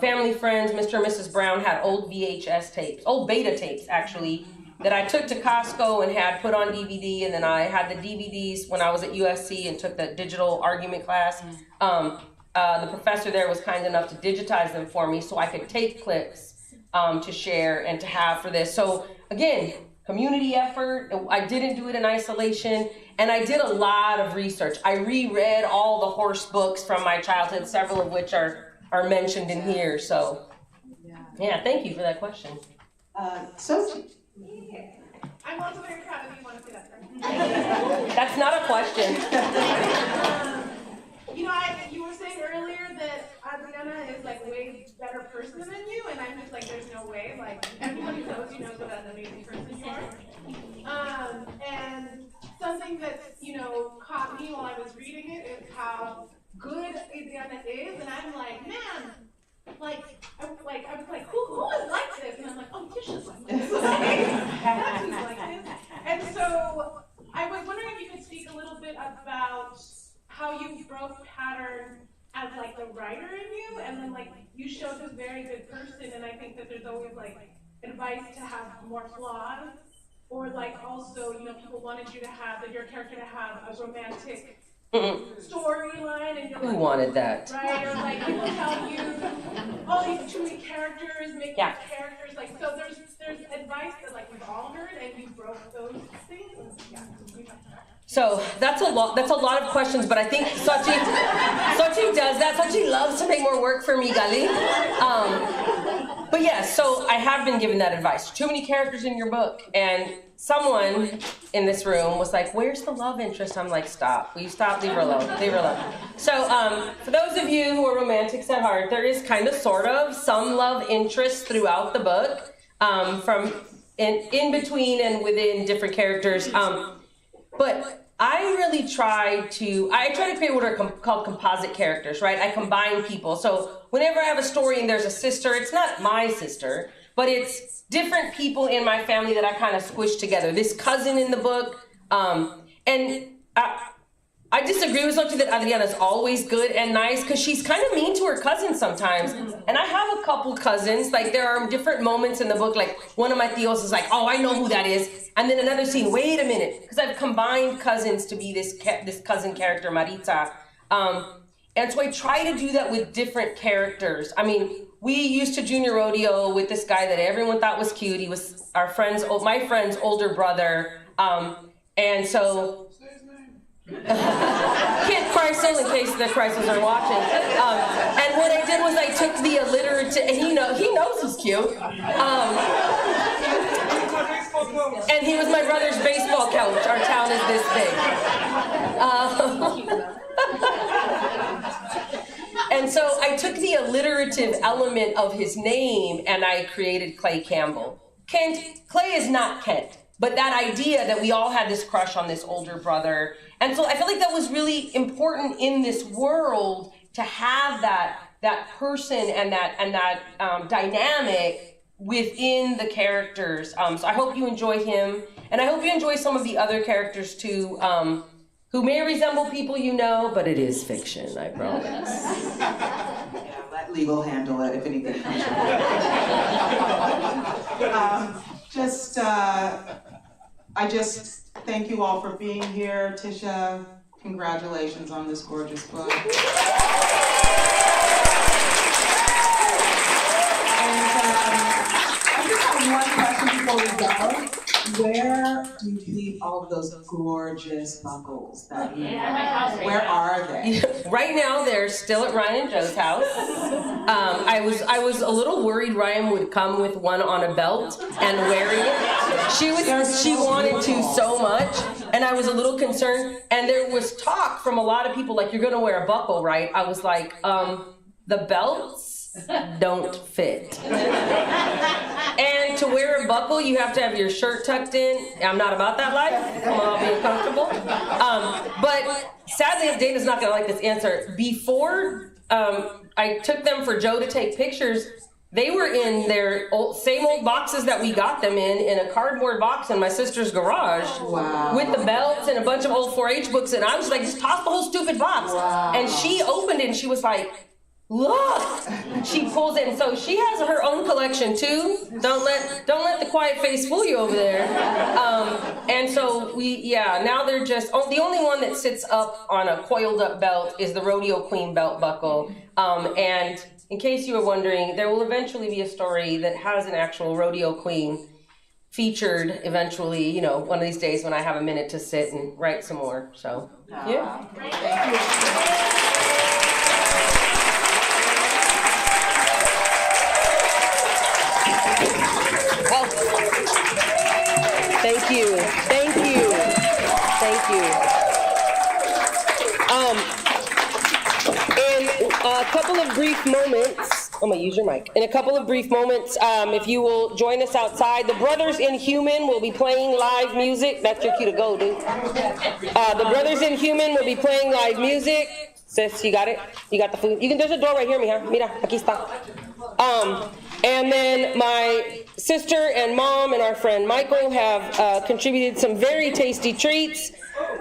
family friends. Mr. and Mrs. Brown had old VHS tapes, old beta tapes actually, that I took to Costco and had put on DVD, and then I had the DVDs when I was at USC and took the digital argument class. The professor there was kind enough to digitize them for me so I could take clips to share and to have for this. So again, community effort. I didn't do it in isolation, and I did a lot of research. I reread all the horse books from my childhood, several of which are mentioned in here. So yeah, thank you for that question. I'm also very proud of you. Want to say that for me? That's not a question. You were saying earlier that Adriana is like a way better person than you, and I'm just like, there's no way. Like everybody who knows you knows what an amazing person you are. And something that caught me while I was reading it is how good Adriana is, and I'm like, man. I was like, who is like this? And I'm like, oh, Tisha's like this. That's who's like this. And so I was wondering if you could speak a little bit about how you broke pattern as like the writer in you, and then like you showed this very good person, and I think that there's always like advice to have more flaws, or like also, people wanted you to have, your character to have a romantic storyline, and you're Who like, wanted that? right? Or like people tell you, oh, these too many characters, make these characters like, so there's advice that like we've all heard, and you broke those things. So that's a lot of questions, but I think Sochi does that. Sochi loves to make more work for me, Gali. But yeah, so I have been given that advice. Too many characters in your book, and someone in this room was like, where's the love interest? I'm like, stop. Will you stop? Leave her alone. Leave her alone. So for those of you who are romantics at heart, there is kind of sort of some love interest throughout the book, from in between and within different characters. But I really try to create what are called composite characters, right? I combine people. So whenever I have a story and there's a sister, it's not my sister, but it's different people in my family that I kind of squish together. This cousin in the book, and I disagree with Sochi that Adriana's always good and nice, because she's kind of mean to her cousins sometimes. And I have a couple cousins, like there are different moments in the book, like one of my tios is like, oh, I know who that is. And then another scene, wait a minute, because I've combined cousins to be this cousin character, Maritza. And so I try to do that with different characters. I mean, we used to junior rodeo with this guy that everyone thought was cute. He was my friend's older brother. And so, can't Chrysler in case the Chryslers are watching. And what I did was I took the alliterative, and he knows he's cute. And he was my brother's baseball coach. Our town is this big. so I took the alliterative element of his name and I created Clay Campbell. Clay is not Kent, but that idea that we all had this crush on this older brother. And so I feel like that was really important in this world to have that person and that dynamic within the characters. So I hope you enjoy him, and I hope you enjoy some of the other characters too, who may resemble people you know, but it is fiction, I promise. Yeah, let legal handle it if anything comes I just thank you all for being here. Tisha, congratulations on this gorgeous book. And I just have one question before we go. Where do you leave all of those gorgeous buckles that you have? Where are they? Right now, they're still at Ryan and Joe's house. I was a little worried Ryan would come with one on a belt and wearing it. She wanted to so much, and I was a little concerned. And there was talk from a lot of people like, you're gonna wear a buckle, right? I was like, the belts don't fit. And to wear a buckle, you have to have your shirt tucked in. I'm not about that life. I'm all being comfortable. But sadly, Dana's not gonna like this answer. Before I took them for Joe to take pictures, they were in their same old boxes that we got them in a cardboard box in my sister's garage. Wow. With the belts and a bunch of old 4-H books, and I was like, just toss the whole stupid box. Wow. And she opened it and she was like, look! She pulls it, and so she has her own collection too. Don't let the quiet face fool you over there. And so now they're just, the only one that sits up on a coiled up belt is the Rodeo Queen belt buckle. And in case you were wondering, there will eventually be a story that has an actual Rodeo Queen featured eventually, one of these days when I have a minute to sit and write some more. So, yeah. Thank you. Thank you. In a couple of brief moments, I'm gonna use your mic. In a couple of brief moments, if you will join us outside, the Brothers in Human will be playing live music. That's your cue to go, dude. The Brothers in Human will be playing live music. Sis, you got it? You got the food? There's a door right here, mija. Mira, aquí está. And then my sister and mom and our friend Michael have contributed some very tasty treats.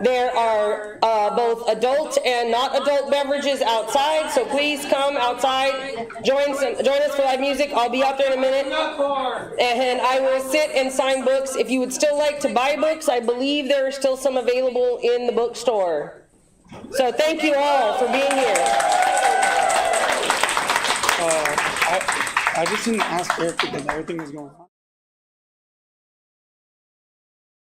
There are both adult and not adult beverages outside, so please come outside, join us for live music. I'll be out there in a minute. And I will sit and sign books. If you would still like to buy books, I believe there are still some available in the bookstore. So thank you all for being here. I just didn't ask Eric because everything was going on.